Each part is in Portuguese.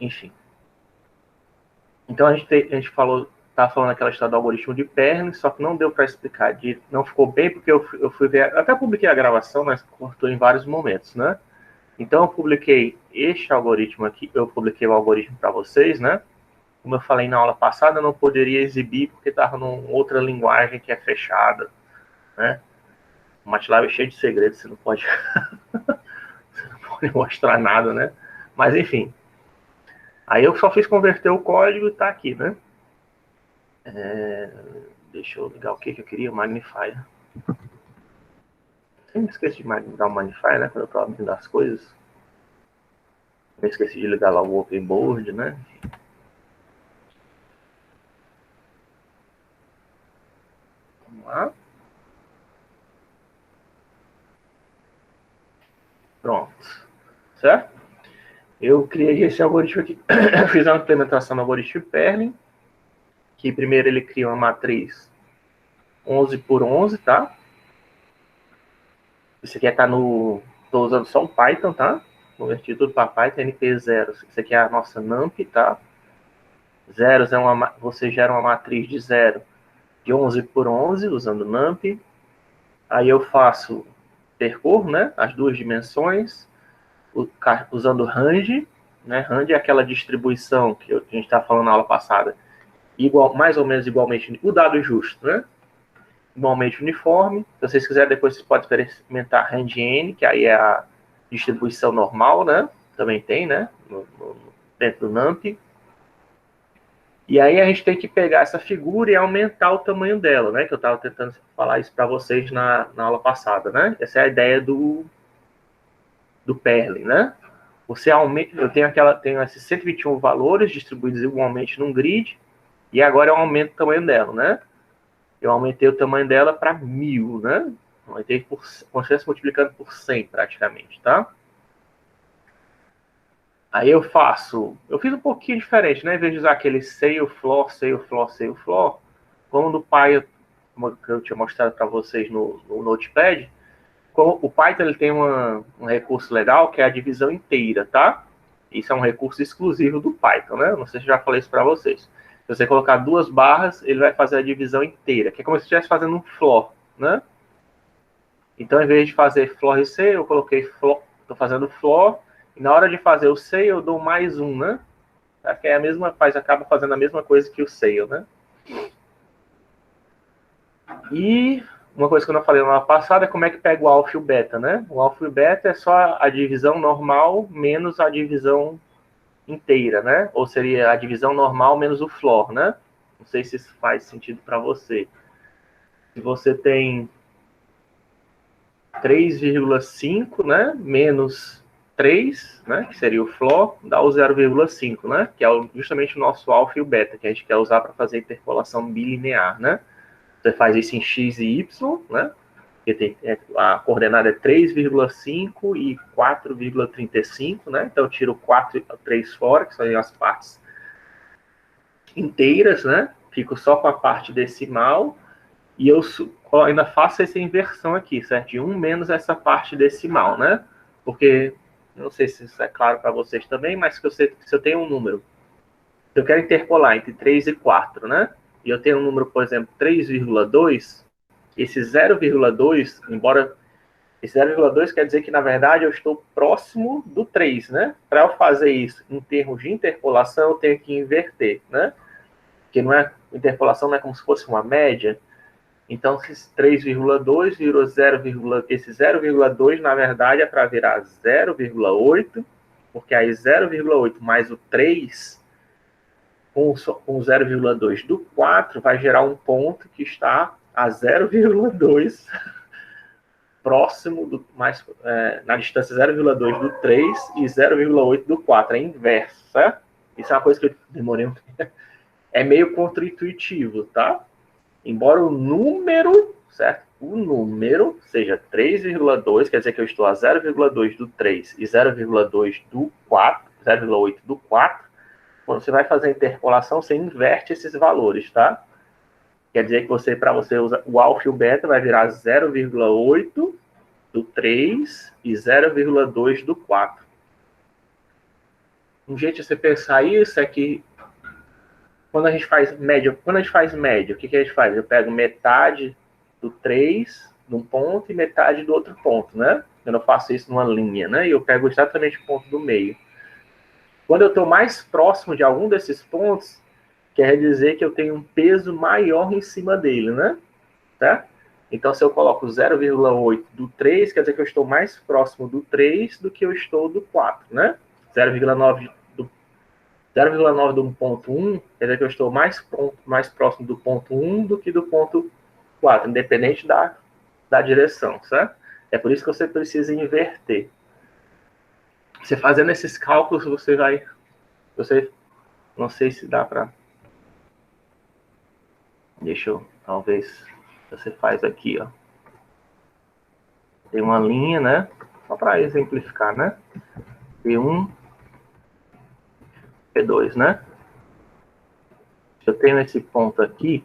Enfim. Então a gente falou, tá falando aquela história do algoritmo de Pernin, só que não deu para explicar, não ficou bem porque eu fui ver, até publiquei a gravação, mas cortou em vários momentos, né? Então eu publiquei este algoritmo aqui, eu publiquei o algoritmo para vocês, né? Como eu falei na aula passada, eu não poderia exibir porque estava numa outra linguagem que é fechada, né? O MATLAB é cheio de segredos, você não pode, você não pode mostrar nada, né? Mas enfim, aí eu só fiz converter o código e está aqui, né? Deixa eu ligar o que eu queria, o Magnifier. Eu esqueci de ligar o Magnifier, né? Quando eu estou abrindo as coisas. Eu esqueci de ligar lá o Open Board, né? Vamos lá. Pronto. Certo? Eu criei esse algoritmo aqui. Fiz uma implementação do algoritmo Perlin, que primeiro ele cria uma matriz 11 por 11, tá? Isso aqui está no... Estou usando só o Python, tá? Converti tudo para Python, NP0. Isso aqui é a nossa NumPy, tá? Zeros é você gera uma matriz de 0 de 11 por 11, usando NumPy. Aí eu faço percor, né? As duas dimensões, usando range, né? Range é aquela distribuição que a gente está falando na aula passada, mais ou menos igualmente, o dado justo, né? Igualmente uniforme. Se vocês quiserem, depois vocês podem experimentar range n, que aí é a distribuição normal, né? Também tem, né? Dentro do NumPy. E aí a gente tem que pegar essa figura e aumentar o tamanho dela, né? Que eu estava tentando falar isso para vocês na aula passada, né? Essa é a ideia do Perlin, né? Você aumenta, tenho esses 121 valores distribuídos igualmente num grid, e agora eu aumento o tamanho dela, né? Eu aumentei o tamanho dela para 1000, né? Aumentei como se fosse multiplicando por 100 praticamente, tá? Aí eu fiz um pouquinho diferente, né? Em vez de usar aquele sail floor, como no Python, como eu tinha mostrado para vocês no Notepad, o Python ele tem um recurso legal que é a divisão inteira, tá? Isso é um recurso exclusivo do Python, né? Não sei se eu já falei isso para vocês. Se você colocar duas barras, ele vai fazer a divisão inteira, que é como se estivesse fazendo um floor, né? Então, em vez de fazer floor e C, eu coloquei floor, estou fazendo floor, e na hora de fazer o C, eu dou mais um, né? Que é a mesma, acaba fazendo a mesma coisa que o Sail, né? E uma coisa que eu não falei na aula passada é como é que pega o alfa e o beta, né? O alfa e o beta é só a divisão normal menos a divisão inteira, né? Ou seria a divisão normal menos o floor, né? Não sei se isso faz sentido para você. Se você tem 3,5, né? Menos 3, né? Que seria o floor, dá o 0,5, né? Que é justamente o nosso alfa e o beta, que a gente quer usar para fazer interpolação bilinear, né? Você faz isso em x e y, né? A coordenada é 3,5 e 4,35, né? Então eu tiro 4 e 3 fora, que são as partes inteiras, né? Fico só com a parte decimal e eu ainda faço essa inversão aqui, certo? De 1 menos essa parte decimal, né? Porque, não sei se isso é claro para vocês também, mas se eu tenho um número, eu quero interpolar entre 3 e 4, né? E eu tenho um número, por exemplo, 3,2, esse 0,2, embora esse 0,2 quer dizer que, na verdade, eu estou próximo do 3, né? Para eu fazer isso em termos de interpolação, eu tenho que inverter, né? Porque interpolação não é como se fosse uma média. Então, esse 3,2 virou 0, esse 0,2, na verdade, é para virar 0,8, porque aí 0,8 mais o 3 com o 0,2 do 4 vai gerar um ponto que está a 0,2 próximo na distância 0,2 do 3 e 0,8 do 4, é inverso, certo? Isso é uma coisa que eu demorei um tempo. É meio contra-intuitivo, tá? Embora o número, certo? O número seja 3,2, quer dizer que eu estou a 0,2 do 3 e 0,2 do 4, 0,8 do 4, quando você vai fazer a interpolação, você inverte esses valores, tá? Quer dizer que para você usar o alfa e o beta, vai virar 0,8 do 3 e 0,2 do 4. um jeito de você pensar isso é que quando a gente faz média, o que a gente faz? Eu pego metade do 3 de um ponto e metade do outro ponto, né? Eu não faço isso numa linha, né? E eu pego exatamente o ponto do meio. Quando eu estou mais próximo de algum desses pontos, quer dizer que eu tenho um peso maior em cima dele, né? Tá? Então, se eu coloco 0,8 do 3, quer dizer que eu estou mais próximo do 3 do que eu estou do 4, né? 0,9 do ponto 1, quer dizer que eu estou mais próximo do ponto 1 do que do ponto 4, independente da direção, certo? É por isso que você precisa inverter. Você fazendo esses cálculos, não sei se dá para... Deixa eu, talvez, você faz aqui, ó. Tem uma linha, né? Só para exemplificar, né? P1, P2, né? Eu tenho esse ponto aqui,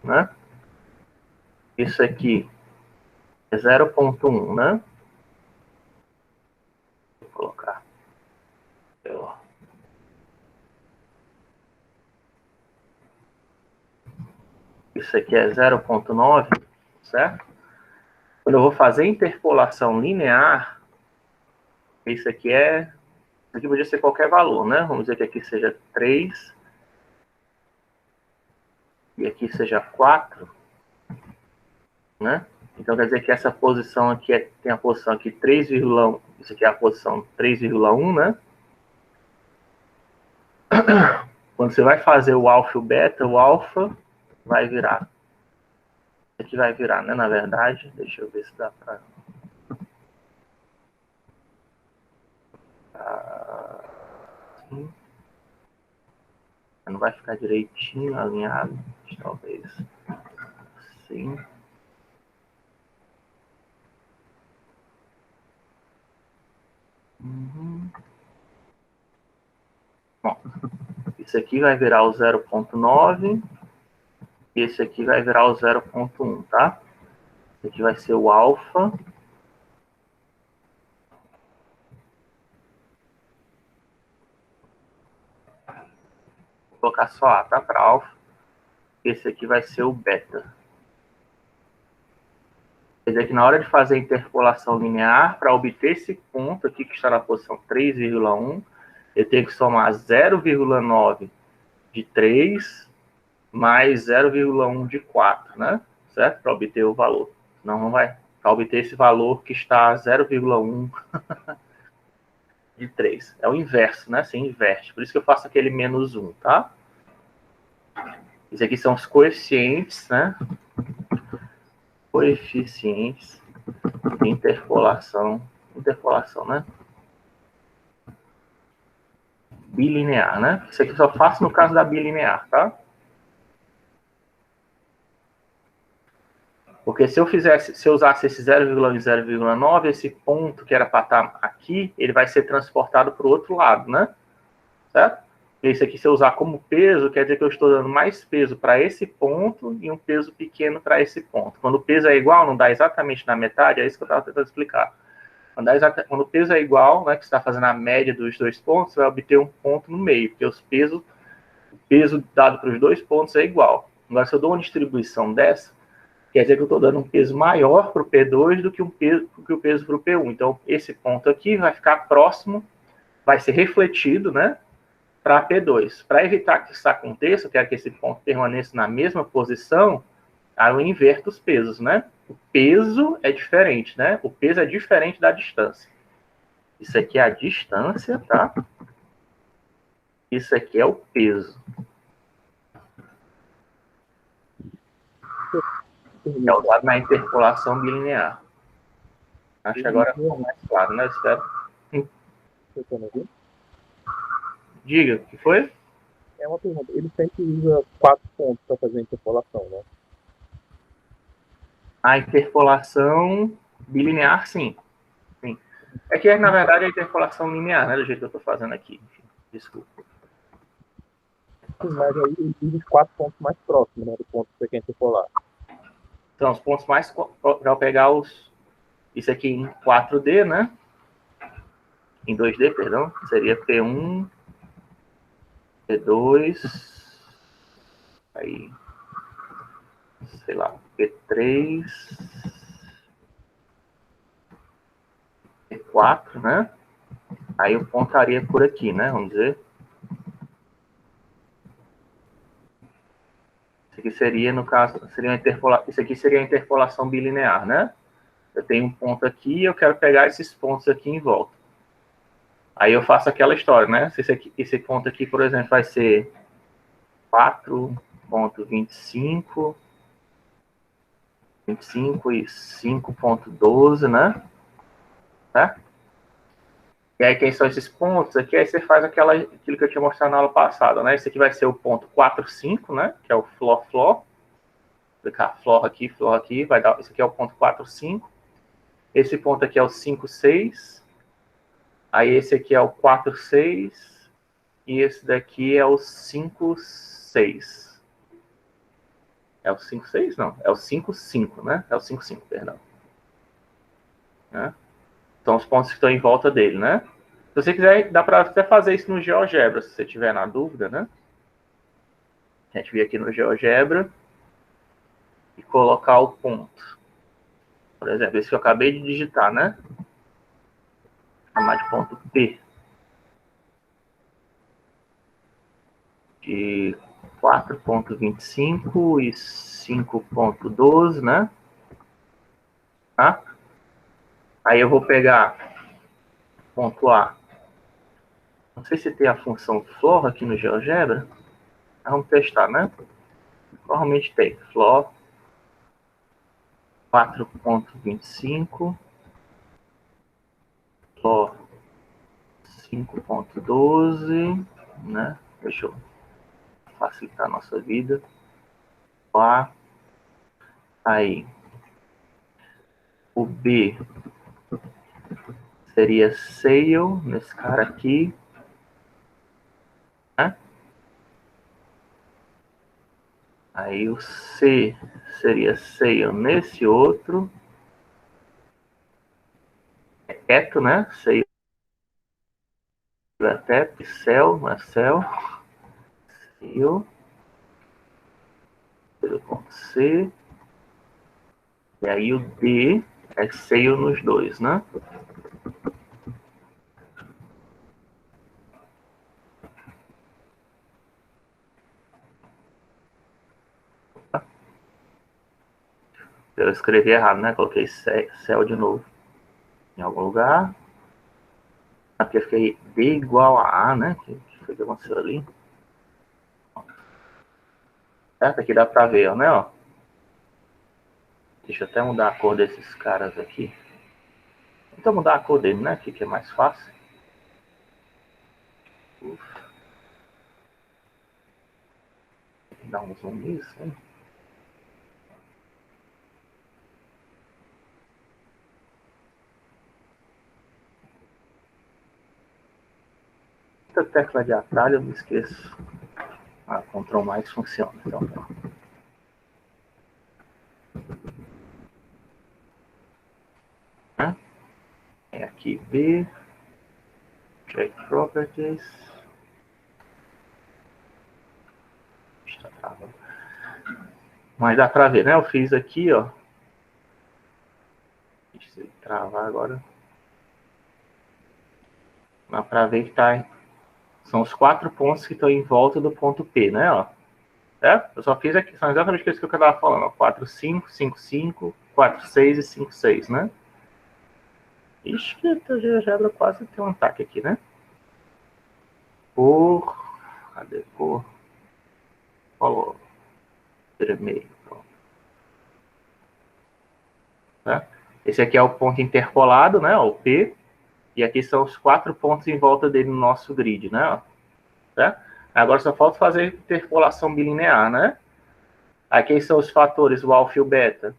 né? Isso aqui é 0,1, né? Vou colocar. Isso aqui é 0,9, certo? Quando eu vou fazer interpolação linear, isso aqui podia ser qualquer valor, né? Vamos dizer que aqui seja 3 e aqui seja 4, né? Então, quer dizer que essa posição aqui tem a posição aqui 3,1, isso aqui é a posição 3,1, né? Quando você vai fazer o alfa e o beta, o alfa vai virar. Isso aqui vai virar, né? Na verdade, deixa eu ver se dá para... Não vai ficar direitinho alinhado, talvez. Assim. Bom, isso aqui vai virar o 0,9 e esse aqui vai virar o 0,1, tá? Esse aqui vai ser o alfa. Vou colocar só A, tá? Para alfa. Esse aqui vai ser o beta. Quer dizer que na hora de fazer a interpolação linear, para obter esse ponto aqui, que está na posição 3,1, eu tenho que somar 0,9 de 3 mais 0,1 de 4, né? Certo? Para obter o valor. Senão não vai. Para obter esse valor que está 0,1 de 3. É o inverso, né? Você inverte. Por isso que eu faço aquele menos 1, tá? Isso aqui são os coeficientes, né? Coeficientes de interpolação, né? Bilinear, né? Isso aqui eu só faço no caso da bilinear, tá? Porque se eu usasse esse 0,1 e 0,9, esse ponto que era para estar aqui, ele vai ser transportado para o outro lado, né? Certo? Esse aqui, se eu usar como peso, quer dizer que eu estou dando mais peso para esse ponto e um peso pequeno para esse ponto. Quando o peso é igual, não dá exatamente na metade, é isso que eu estava tentando explicar. Quando o peso é igual, né, que você está fazendo a média dos dois pontos, você vai obter um ponto no meio, porque o peso dado para os dois pontos é igual. Agora, se eu dou uma distribuição dessa, quer dizer que eu estou dando um peso maior para o P2 do que o peso para o P1. Então, esse ponto aqui vai ficar próximo, vai ser refletido, né, para P2. Para evitar que isso aconteça, eu quero que esse ponto permaneça na mesma posição, aí eu inverto os pesos, né? O peso é diferente, né? O peso é diferente da distância. Isso aqui é a distância, tá? Isso aqui é o peso. É usado na interpolação bilinear. Acho que agora ficou mais claro, né? Espero. Diga, o que foi? É uma pergunta. Ele sempre usa 4 pontos para fazer a interpolação, né? A interpolação bilinear, sim. Sim. É que, na verdade, é a interpolação linear, né? Do jeito que eu estou fazendo aqui. Desculpa. Sim, mas aí ele usa os 4 pontos mais próximos, né? Do ponto que você quer interpolar. Então, os pontos mais... Já vou pegar isso aqui em 4D, né? Em 2D, perdão. Seria P1, P2, aí, sei lá, P3, P4, né? Aí eu pontaria por aqui, né? Vamos dizer. Isso aqui seria, no caso, isso aqui seria a interpolação bilinear, né? Eu tenho um ponto aqui e eu quero pegar esses pontos aqui em volta. Aí eu faço aquela história, né? Esse ponto aqui, por exemplo, vai ser 4,25, 25 e 5,12, né? Tá? E aí, quem são esses pontos aqui? Aí você faz aquilo que eu tinha mostrado na aula passada, né? Esse aqui vai ser o ponto 4, 5, né? Que é o flor. Vou clicar flor aqui, vai dar. Esse aqui é o ponto 4, 5. Esse ponto aqui é o 5, 6. Aí esse aqui é o 4, 6. E esse daqui é o 5, 6. É o 5, 6? Não, é o 5, 5, né? É o 5, 5, perdão. Né? São os pontos que estão em volta dele, né? Se você quiser, dá para até fazer isso no GeoGebra, se você tiver na dúvida, né? A gente vir aqui no GeoGebra e colocar o ponto. Por exemplo, esse que eu acabei de digitar, né? Vou chamar de ponto P. De 4,25 e 5,12, né? Tá? Aí eu vou pegar ponto A. Não sei se tem a função floor aqui no GeoGebra. Vamos testar, né? Normalmente tem. Floor 4,25. Floor 5,12. Né? Deixa eu facilitar a nossa vida. Lá. Aí. O B seria sail, nesse cara aqui. Né? Aí o C seria sail nesse outro. É teto, né? Sail é teto. Céu, não é céu. Sail. Ponto C. E aí o D é sail nos dois, né? Eu escrevi errado, né? Coloquei céu de novo em algum lugar. Aqui eu fiquei D igual a A, né? Que foi que aconteceu ali. Certo? Aqui dá pra ver, né? Ó. Deixa eu até mudar a cor desses caras aqui. Então mudar a cor dele, né? Aqui que é mais fácil. Ufa. Dá um zoom nisso, hein? Essa tecla de atalho eu me esqueço. Ah, Ctrl mais funciona. Então, tá. É aqui B. Check Properties. Está travando. Mas dá pra ver, né? Eu fiz aqui, ó. Deixa eu travar agora. Dá pra ver que tá. São os 4 pontos que estão em volta do ponto P, né? Ó. Certo? Eu só fiz aqui, são exatamente isso que eu estava falando. Ó. 4, 5, 5, 5, 4, 6 e 5, 6, né? Ixi, que a GeoGebra quase tem um ataque aqui, né? Por. Cadê? Por. Color. Vermelho. Tá? Esse aqui é o ponto interpolado, né? O P. E aqui são os 4 pontos em volta dele no nosso grid, né? Tá? Agora só falta fazer interpolação bilinear, né? Aqui são os fatores, o alfa e o beta.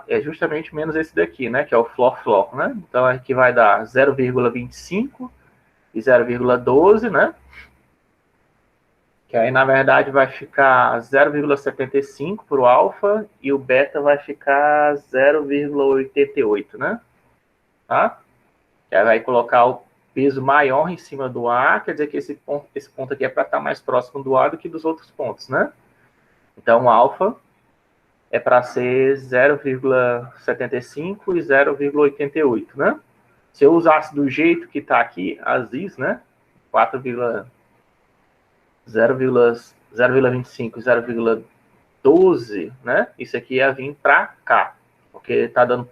É justamente menos esse daqui, né? Que é o flor, né? Então aqui vai dar 0,25 e 0,12, né? Que aí, na verdade, vai ficar 0,75 para o alfa e o beta vai ficar 0,88, né? Tá? Que aí vai colocar peso maior em cima do A, quer dizer que esse ponto aqui é para estar mais próximo do A do que dos outros pontos, né? Então, alfa é para ser 0,75 e 0,88, né? Se eu usasse do jeito que está aqui, as is, né? 0,25 e 0,12, né? Isso aqui ia vir para cá, porque está dando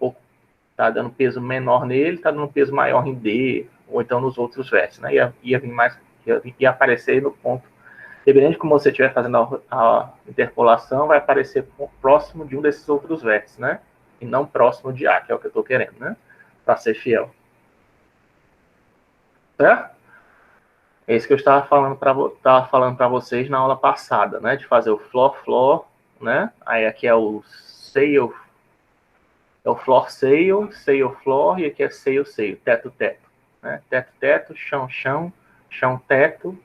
dando peso menor nele, está dando peso maior em D, ou então nos outros vértices, né? Ia vir mais, ia aparecer no ponto. Dependendo de como você estiver fazendo a interpolação, vai aparecer próximo de um desses outros vértices, né? E não próximo de A, que é o que eu estou querendo, né? Para ser fiel. Certo? É isso que eu estava falando para vocês na aula passada, né? De fazer o floor, né? Aí aqui é o sail, é o floor, floor, e aqui é sail, teto, né? Teto, chão, teto,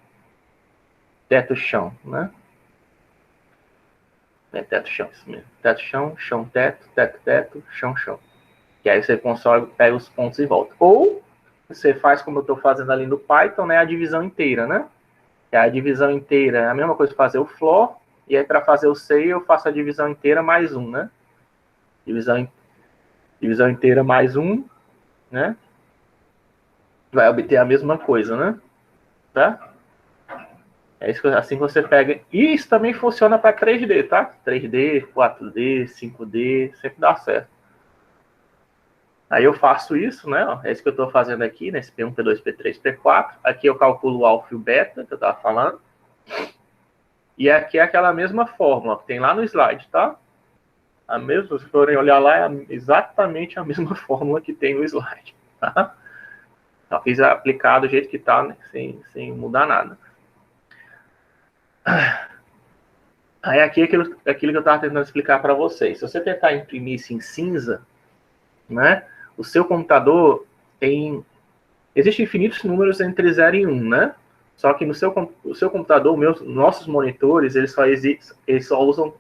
chão, né? É teto, chão, isso mesmo. Teto, chão, teto, chão. Que aí você consegue, pega os pontos e volta. Ou você faz como eu estou fazendo ali no Python, né? A divisão inteira, né? Que a divisão inteira é a mesma coisa que fazer o floor, e aí para fazer o sail eu faço a divisão inteira mais 1, né? Divisão inteira mais 1, né? Vai obter a mesma coisa, né? Tá? É isso, assim que você pega. E isso também funciona para 3D, tá? 3D, 4D, 5D, sempre dá certo. Aí eu faço isso, né? É isso que eu estou fazendo aqui, nesse P1, P2, P3, P4. Aqui eu calculo o alfa e o beta, que eu estava falando. E aqui é aquela mesma fórmula que tem lá no slide, tá? A mesma, se forem olhar lá, é exatamente a mesma fórmula que tem no slide, tá? Só fiz aplicar do jeito que tá, né? Sem mudar nada. Aí aqui é aquilo que eu estava tentando explicar para vocês. Se você tentar imprimir isso em cinza, né? O seu computador tem... Existem infinitos números entre 0 e 1, né? Só que no o seu computador, nossos monitores, eles só usam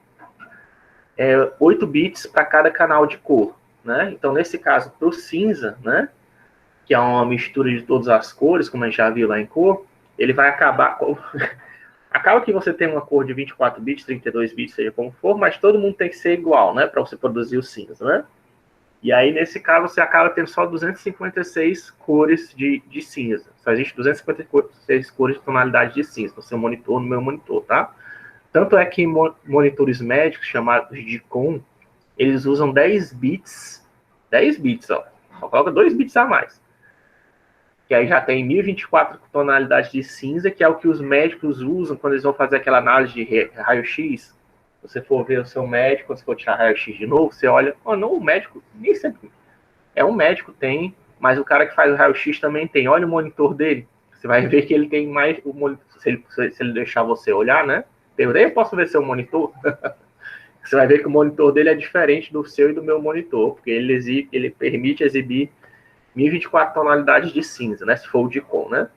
8 bits para cada canal de cor, né? Então, nesse caso, para o cinza, né? Que é uma mistura de todas as cores, como a gente já viu lá em cor, ele vai acabar... Acaba que você tem uma cor de 24 bits, 32 bits, seja como for, mas todo mundo tem que ser igual, né? Para você produzir o cinza, né? E aí, nesse caso, você acaba tendo só 256 cores de cinza. Só existe 256 cores de tonalidade de cinza no seu monitor, no meu monitor, tá? Tanto é que em monitores médicos, chamados de COM, eles usam 10 bits, ó. Só coloca 2 bits a mais. Que aí já tem 1024 tonalidades de cinza, que é o que os médicos usam quando eles vão fazer aquela análise de raio-x. Se você for ver o seu médico, quando você for tirar raio-x de novo, você olha, não, o médico nem sempre... um médico tem, mas o cara que faz o raio-x também tem. Olha o monitor dele. Você vai ver que ele tem mais... Se ele deixar você olhar, né? Eu posso ver seu monitor? Você vai ver que o monitor dele é diferente do seu e do meu monitor, porque ele permite exibir 1024 tonalidades de cinza, né? Se for o Dicom, né?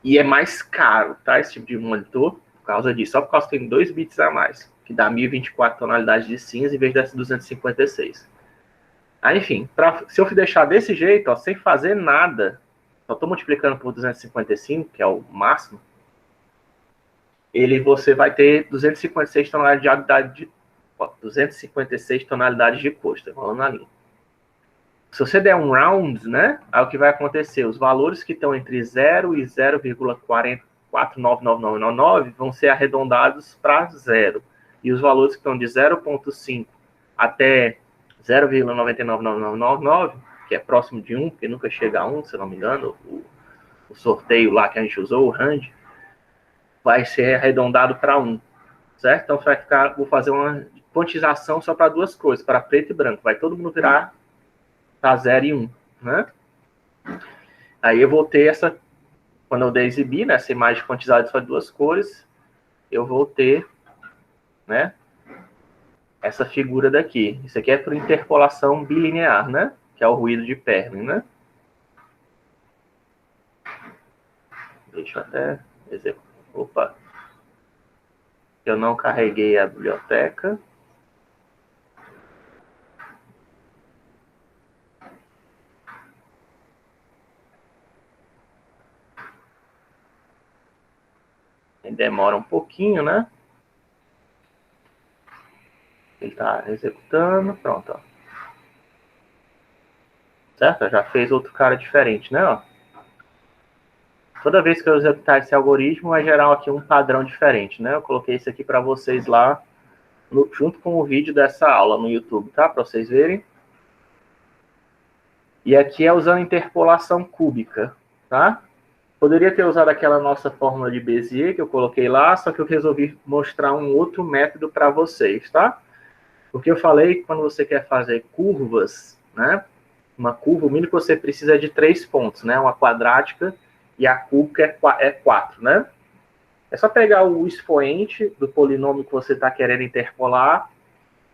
E é mais caro, tá? Esse tipo de monitor, por causa disso. Só por causa que tem 2 bits a mais, que dá 1024 tonalidades de cinza em vez dessas 256. Aí, enfim, se eu deixar desse jeito, ó, sem fazer nada, só estou multiplicando por 255, que é o máximo, você vai ter 256 tonalidades de cor, estou falando na linha. Se você der um round, né, aí o que vai acontecer? Os valores que estão entre 0 e 0,49999 vão ser arredondados para 0. E os valores que estão de 0,5 até 0,99999, que é próximo de 1, porque nunca chega a 1, se não me engano, o sorteio lá que a gente usou, o RAND, vai ser arredondado para 1, certo? Então vou fazer uma quantização só para duas cores, para preto e branco. Vai todo mundo virar para 0 e 1, né? Aí eu vou ter quando eu der exibir, né, essa imagem quantizada só de duas cores, eu vou ter, né, essa figura daqui. Isso aqui é por interpolação bilinear, né? Que é o ruído de Perlin, né? Deixa eu até executar. Opa! Eu não carreguei a biblioteca. demora um pouquinho, né? Ele está executando, pronto, ó. Certo? Já fez outro cara diferente, né? Ó. Toda vez que eu executar esse algoritmo, vai gerar aqui um padrão diferente, né? Eu coloquei isso aqui para vocês lá, junto com o vídeo dessa aula no YouTube, tá? Para vocês verem. E aqui é usando interpolação cúbica, tá? Poderia ter usado aquela nossa fórmula de Bézier que eu coloquei lá, só que eu resolvi mostrar um outro método para vocês, tá? Porque eu falei que quando você quer fazer curvas, né? Uma curva, o mínimo que você precisa é de 3 pontos, né? Uma quadrática e a cúbica é 4, né? É só pegar o expoente do polinômio que você está querendo interpolar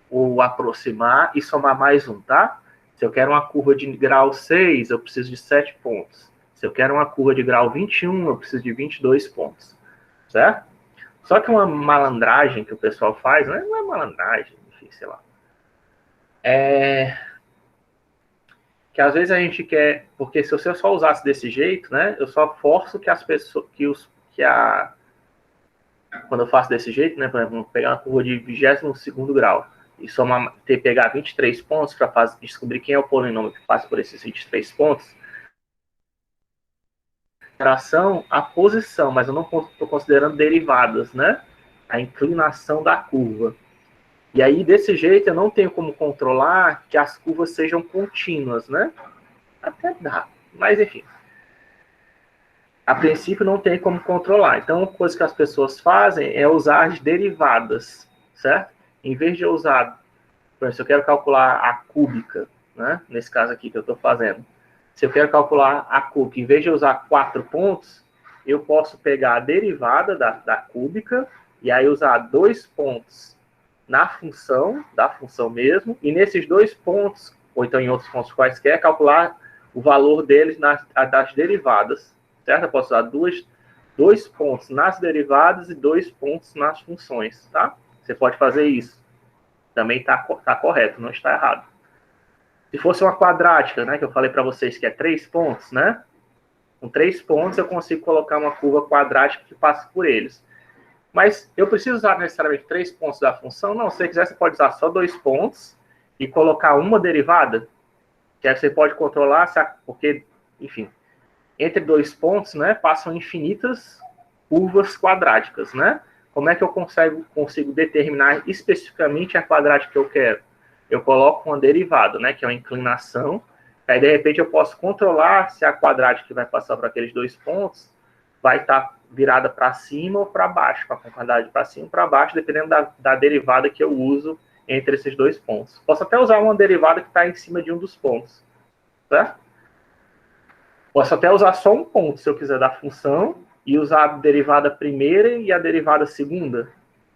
ou aproximar e somar mais um, tá? Se eu quero uma curva de grau 6, eu preciso de 7 pontos. Se eu quero uma curva de grau 21, eu preciso de 22 pontos, certo? Só que uma malandragem que o pessoal faz, não é malandragem, enfim, sei lá. Que às vezes a gente quer, porque se eu só usasse desse jeito, né, eu só forço que as pessoas, quando eu faço desse jeito, né, por exemplo, pegar uma curva de 22º grau e pegar 23 pontos para descobrir quem é o polinômio que passa por esses 23 pontos, a posição, mas eu não estou considerando derivadas, né, a inclinação da curva. E aí, desse jeito, eu não tenho como controlar que as curvas sejam contínuas, né? Até dá, mas enfim. A princípio, não tem como controlar. Então, uma coisa que as pessoas fazem é usar as derivadas, certo? Em vez de eu usar, por exemplo, se eu quero calcular a cúbica, né? Nesse caso aqui que eu estou fazendo. Se eu quero calcular a cúbica, em vez de eu usar 4 pontos, eu posso pegar a derivada da cúbica e aí usar 2 pontos na função, da função mesmo, e nesses 2 pontos, ou então em outros pontos quaisquer, calcular o valor deles das derivadas, certo? Eu posso usar 2 pontos nas derivadas e 2 pontos nas funções, tá? Você pode fazer isso. Também tá correto, não está errado. Se fosse uma quadrática, né, que eu falei para vocês que é 3 pontos, né? Com 3 pontos eu consigo colocar uma curva quadrática que passa por eles. Mas eu preciso usar necessariamente 3 pontos da função? Não, se você quiser, você pode usar só 2 pontos e colocar uma derivada, que aí você pode controlar, porque, enfim, entre 2 pontos, né, passam infinitas curvas quadráticas, né? Como é que eu consigo determinar especificamente a quadrática que eu quero? Eu coloco uma derivada, né, que é uma inclinação, aí de repente eu posso controlar se a quadrática que vai passar por aqueles 2 pontos vai estar virada para cima ou para baixo, com a concordade para cima ou para baixo, dependendo da derivada que eu uso entre esses 2 pontos. Posso até usar uma derivada que está em cima de um dos pontos, certo? Posso até usar só um ponto, se eu quiser, da função, e usar a derivada primeira e a derivada segunda,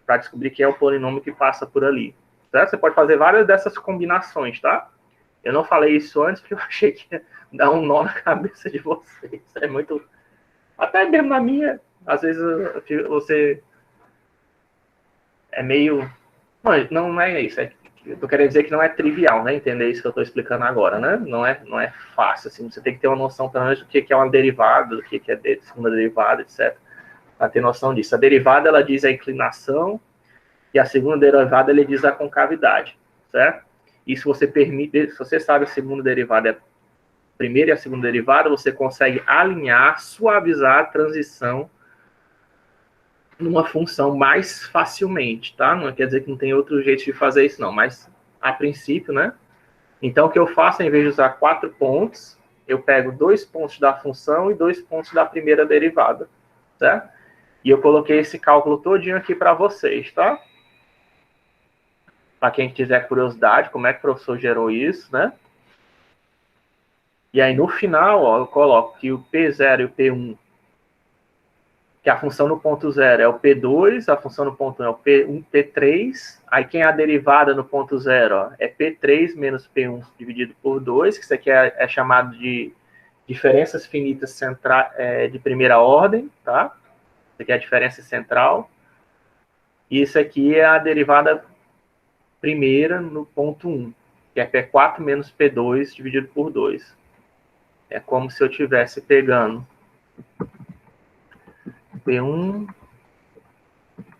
para descobrir quem é o polinômio que passa por ali. Certo? Você pode fazer várias dessas combinações, tá? Eu não falei isso antes, porque eu achei que ia dar um nó na cabeça de vocês. É muito... Até mesmo na minha, às vezes você é meio... Não é isso, eu tô querendo dizer que não é trivial, né? Entender isso que eu estou explicando agora, né? Não é fácil, assim. Você tem que ter uma noção, pelo menos, do que é uma derivada, do que é segunda derivada, etc. Para ter noção disso. A derivada, ela diz a inclinação e a segunda derivada, ele diz a concavidade, certo? E se você se você sabe a segunda derivada é a primeira e a segunda derivada, você consegue alinhar, suavizar a transição numa função mais facilmente, tá? Não quer dizer que não tem outro jeito de fazer isso, não, mas a princípio, né? Então, o que eu faço, em vez de usar 4 pontos, eu pego 2 pontos da função e 2 pontos da primeira derivada, certo? E eu coloquei esse cálculo todinho aqui para vocês, tá? Para quem tiver curiosidade, como é que o professor gerou isso, né? E aí, no final, ó, eu coloco que o P0 e o P1, que a função no ponto 0 é o P2, a função no ponto 1 é o P1, P3, aí quem é a derivada no ponto 0 ó, é P3 menos P1 dividido por 2, que isso aqui é chamado de diferenças finitas de primeira ordem, tá? Isso aqui é a diferença central. E isso aqui é a derivada primeira no ponto 1, que é P4 menos P2 dividido por 2. É como se eu estivesse pegando P1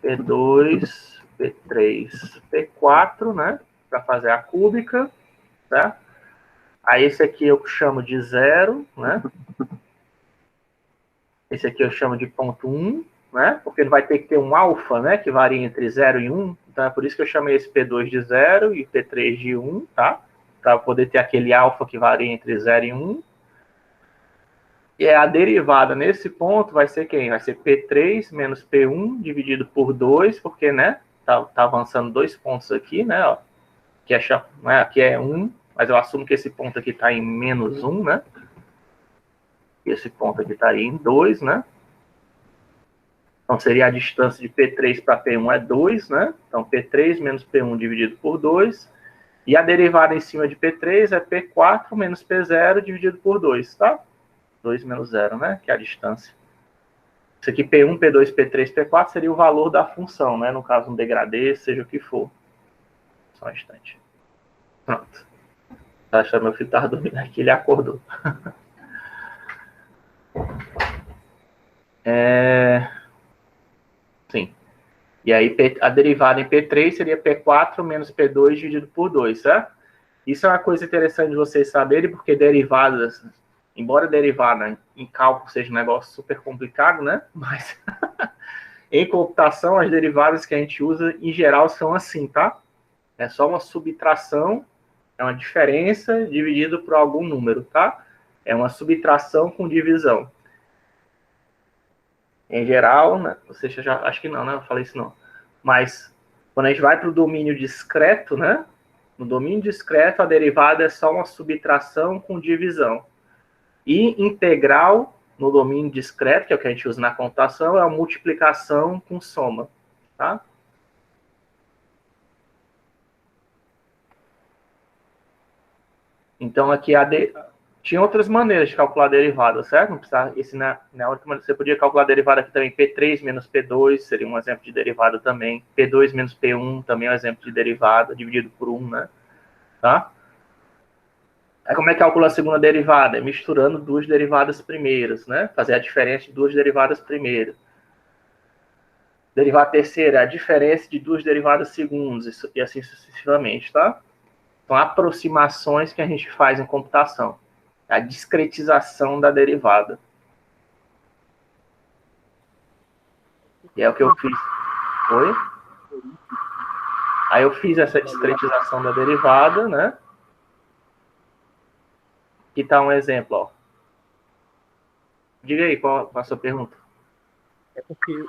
P2, P3, P4, né? Para fazer a cúbica, tá? Aí esse aqui eu chamo de 0, né? Esse aqui eu chamo de ponto 1, né? Porque ele vai ter que ter um alfa, né? Que varia entre 0 e 1. Então é por isso que eu chamei esse P2 de 0 e P3 de 1, tá? Para poder ter aquele alfa que varia entre 0 e 1. E a derivada nesse ponto vai ser quem? Vai ser P3 menos P1 dividido por 2, porque, né? Tá avançando 2 pontos aqui, né? Ó, aqui é 1, mas eu assumo que esse ponto aqui está em menos 1, né? E esse ponto aqui está aí em 2, né? Então, seria a distância de P3 para P1 é 2, né? Então, P3 menos P1 dividido por 2. E a derivada em cima de P3 é P4 menos P0 dividido por 2, tá? 2 menos 0, né? Que é a distância. Isso aqui, P1, P2, P3, P4 seria o valor da função, né? No caso, um degradê, seja o que for. Só um instante. Pronto. Tá achando meu filho estava dormindo aqui, ele acordou. Sim. E aí, a derivada em P3 seria P4 menos P2 dividido por 2, certo? Isso é uma coisa interessante de vocês saberem, porque derivadas, embora derivada em cálculo seja um negócio super complicado, né? Mas em computação, as derivadas que a gente usa, em geral, são assim, tá? É só uma subtração, é uma diferença dividido por algum número, tá? É uma subtração com divisão. Em geral, né? Você já acho que não, né? Eu falei isso não. Mas quando a gente vai para o domínio discreto, né? No domínio discreto, a derivada é só uma subtração com divisão. E integral, no domínio discreto, que é o que a gente usa na computação, é a multiplicação com soma, tá? Então, aqui tinha outras maneiras de calcular a derivada, certo? Não precisava, na outra maneira, você podia calcular a derivada aqui também, P3 menos P2, seria um exemplo de derivada também. P2 menos P1 também é um exemplo de derivada, dividido por 1, né? Tá? Aí como é que calcula a segunda derivada? É misturando duas derivadas primeiras, né? Fazer a diferença de duas derivadas primeiras. Derivada terceira, a diferença de duas derivadas segundas, e assim sucessivamente, tá? São aproximações que a gente faz em computação. A discretização da derivada. E é o que eu fiz. Oi? Aí eu fiz essa discretização da derivada, né? Aqui tá um exemplo, ó. Diga aí, qual a sua pergunta? É porque ele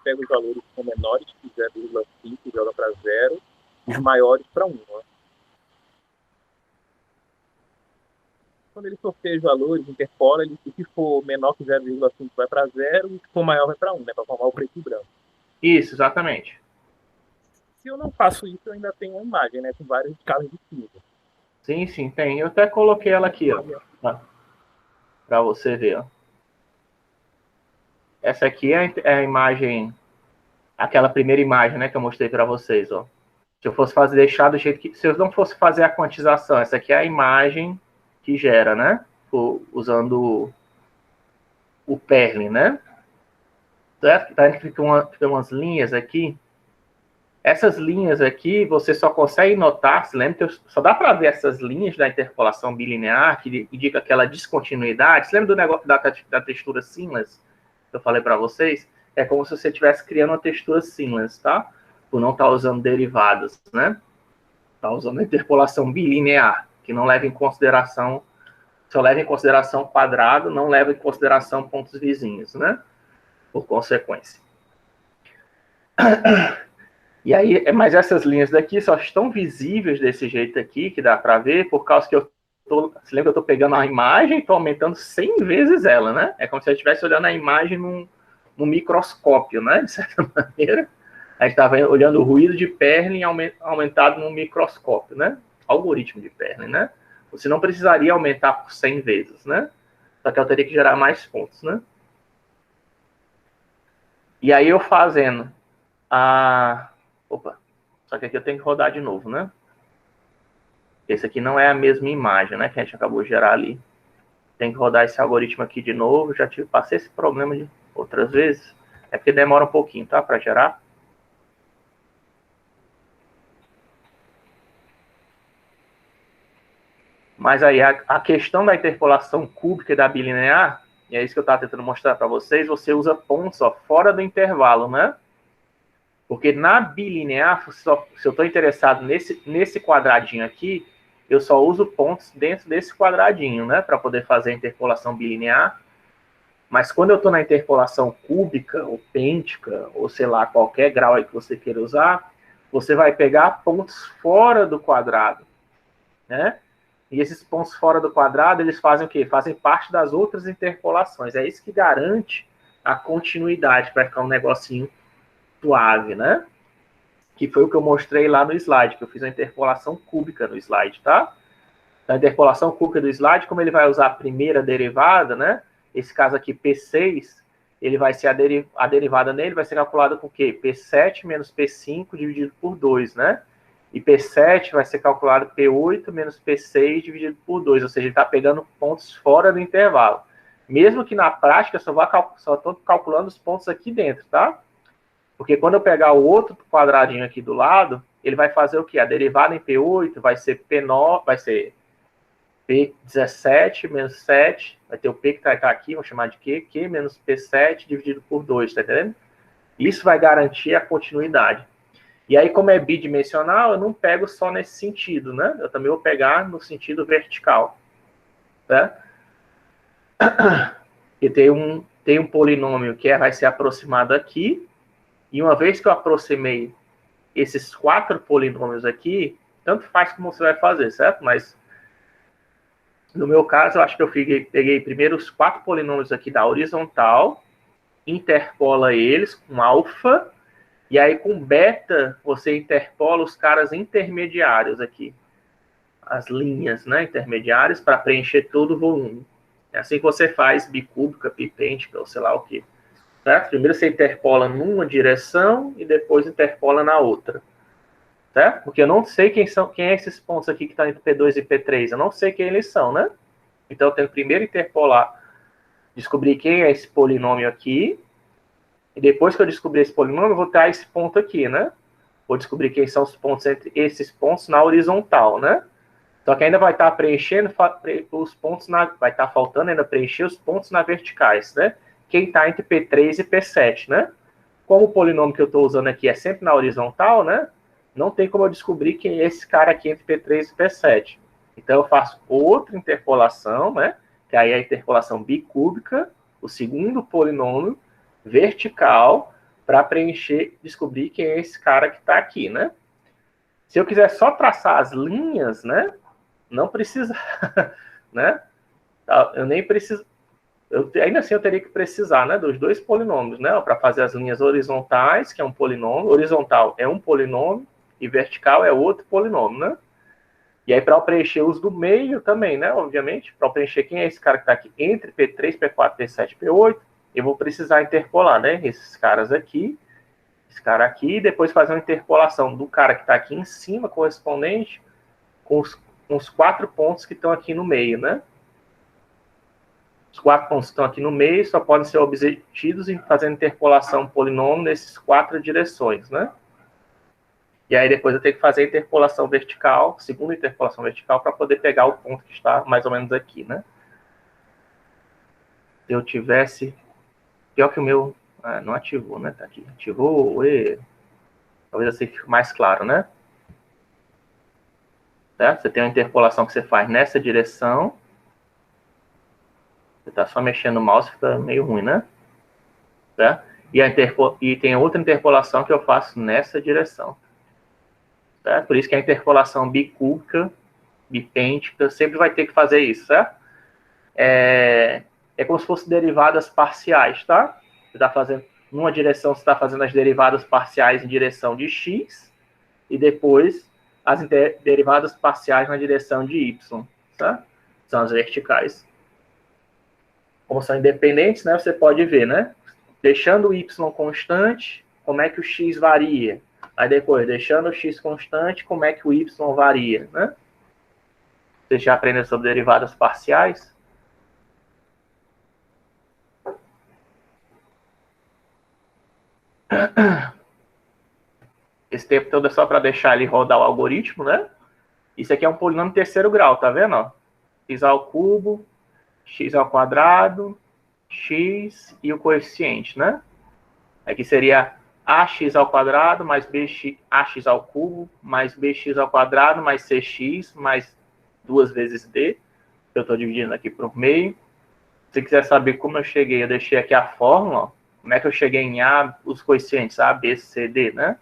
pega os valores que são menores que 0,5 e joga para 0, os maiores para 1. Né? Quando ele sorteia os valores, interpola, o que for menor que 0,5 vai para 0, e o que for maior vai para 1, né? Para formar o preto e branco. Isso, exatamente. Se eu não faço isso, eu ainda tenho uma imagem, né? Com várias escalas de física. Sim, sim, tem. Eu até coloquei ela aqui, ó. Para você ver, ó. Essa aqui é a imagem, aquela primeira imagem, né, que eu mostrei para vocês, ó. Se eu fosse deixar do jeito que, se eu não fosse fazer a quantização, essa aqui é a imagem que gera, né, usando o Perlin, né. Certo? Tá, tem umas linhas aqui. Essas linhas aqui, você só consegue notar, se lembra que só dá para ver essas linhas da interpolação bilinear, que indica aquela descontinuidade. Você lembra do negócio da textura seamless que eu falei para vocês? É como se você estivesse criando uma textura seamless, tá? Por não estar usando derivadas, né? Está usando a interpolação bilinear, que não leva em consideração, só leva em consideração quadrado, não leva em consideração pontos vizinhos, né? Por consequência. E aí, mas essas linhas daqui só estão visíveis desse jeito aqui, que dá para ver, por causa que você lembra que eu estou pegando a imagem e estou aumentando 100 vezes ela, né? É como se eu estivesse olhando a imagem num microscópio, né? De certa maneira. A gente estava olhando o ruído de Perlin aumentado num microscópio, né? Algoritmo de Perlin, né? Você não precisaria aumentar por 100 vezes, né? Só que eu teria que gerar mais pontos, né? E aí eu fazendo Opa, só que aqui eu tenho que rodar de novo, né? Esse aqui não é a mesma imagem, né? Que a gente acabou de gerar ali. Tem que rodar esse algoritmo aqui de novo. Já passei esse problema de outras vezes. É porque demora um pouquinho, tá? Para gerar. Mas aí a questão da interpolação cúbica e da bilinear, e é isso que eu estava tentando mostrar para vocês, você usa pontos ó, fora do intervalo, né? Porque na bilinear, se eu estou interessado nesse quadradinho aqui, eu só uso pontos dentro desse quadradinho, né? Para poder fazer a interpolação bilinear. Mas quando eu estou na interpolação cúbica, ou pêntica, ou sei lá, qualquer grau aí que você queira usar, você vai pegar pontos fora do quadrado, né? E esses pontos fora do quadrado, eles fazem o quê? Fazem parte das outras interpolações. É isso que garante a continuidade, para ficar um negocinho suave, né? Que foi o que eu mostrei lá no slide, que eu fiz a interpolação cúbica no slide, tá? A interpolação cúbica do slide, como ele vai usar a primeira derivada, né? Esse caso aqui, P6, ele vai ser a derivada nele vai ser calculada com o quê? P7 menos P5 dividido por 2, né? E P7 vai ser calculado P8 menos P6 dividido por 2, ou seja, ele está pegando pontos fora do intervalo. Mesmo que na prática eu só estou calculando os pontos aqui dentro, tá? Porque quando eu pegar o outro quadradinho aqui do lado, ele vai fazer o quê? A derivada em P8 vai ser P9, vai ser P17 menos 7, vai ter o P que está aqui, vou chamar de Q, Q menos P7 dividido por 2, tá entendendo? Isso vai garantir a continuidade. E aí, como é bidimensional, eu não pego só nesse sentido, né? Eu também vou pegar no sentido vertical, tá? E tem um polinômio que vai ser aproximado aqui, e uma vez que eu aproximei esses 4 polinômios aqui, tanto faz como você vai fazer, certo? Mas, no meu caso, eu acho que eu peguei primeiro os 4 polinômios aqui da horizontal, interpola eles com alfa, e aí com beta você interpola os caras intermediários aqui. As linhas, né, intermediárias, para preencher todo o volume. É assim que você faz bicúbica, bipêntica, ou sei lá o quê. Certo? Primeiro você interpola numa direção e depois interpola na outra. Certo? Porque eu não sei quem é esses pontos aqui que estão entre P2 e P3. Eu não sei quem eles são, né? Então eu tenho que primeiro interpolar, descobrir quem é esse polinômio aqui, e depois que eu descobrir esse polinômio, eu vou ter esse ponto aqui, né? Vou descobrir quem são os pontos entre esses pontos na horizontal, né? Só que ainda vai estar preenchendo os pontos vai estar faltando ainda preencher os pontos na verticais, né? Quem está entre P3 e P7, né? Como o polinômio que eu estou usando aqui é sempre na horizontal, né? Não tem como eu descobrir quem é esse cara aqui entre P3 e P7. Então eu faço outra interpolação, né? Que aí é a interpolação bicúbica, o segundo polinômio vertical, para preencher, descobrir quem é esse cara que está aqui, né? Se eu quiser só traçar as linhas, né? Não precisa, né? Eu nem preciso, ainda assim eu teria que precisar, né, dos dois polinômios, né, para fazer as linhas horizontais, que é um polinômio, horizontal é um polinômio e vertical é outro polinômio, né? E aí para eu preencher os do meio também, né, obviamente, para eu preencher quem é esse cara que está aqui entre P3, P4, P7, P8, eu vou precisar interpolar, né, esses caras aqui, esse cara aqui, e depois fazer uma interpolação do cara que está aqui em cima, correspondente, com os 4 pontos que estão aqui no meio, né? Os 4 pontos que estão aqui no meio só podem ser obtidos em fazendo interpolação polinômio nesses 4 direções, né? E aí depois eu tenho que fazer a interpolação vertical, segunda interpolação vertical, para poder pegar o ponto que está mais ou menos aqui, né? Se eu tivesse... Pior que o meu... não ativou, né? Tá aqui. Ativou, talvez assim fique mais claro, né? Certo? Você tem uma interpolação que você faz nessa direção. Você está só mexendo o mouse, fica meio ruim, né? Certo? E tem outra interpolação que eu faço nessa direção. Certo? Por isso que a interpolação bicúbica, bipêntica, sempre vai ter que fazer isso, certo? É como se fossem derivadas parciais, tá? Você está fazendo, numa direção, você está fazendo as derivadas parciais em direção de x, e depois as derivadas parciais na direção de y, tá? São as verticais. Como são independentes, né, você pode ver, né? Deixando o y constante, como é que o x varia? Aí depois, deixando o x constante, como é que o y varia, né? Vocês já aprenderam sobre derivadas parciais? Esse tempo todo é só para deixar ele rodar o algoritmo, né? Isso aqui é um polinômio terceiro grau, tá vendo? Ó? X ao cubo, x ao quadrado, x e o coeficiente, né? Aqui seria ax ao quadrado mais ax ao cubo mais bx ao quadrado mais cx mais 2 vezes d. Eu estou dividindo aqui por meio. Se quiser saber como eu cheguei, eu deixei aqui a fórmula. Ó. Como é que eu cheguei em A, os coeficientes A, B, C, D, né?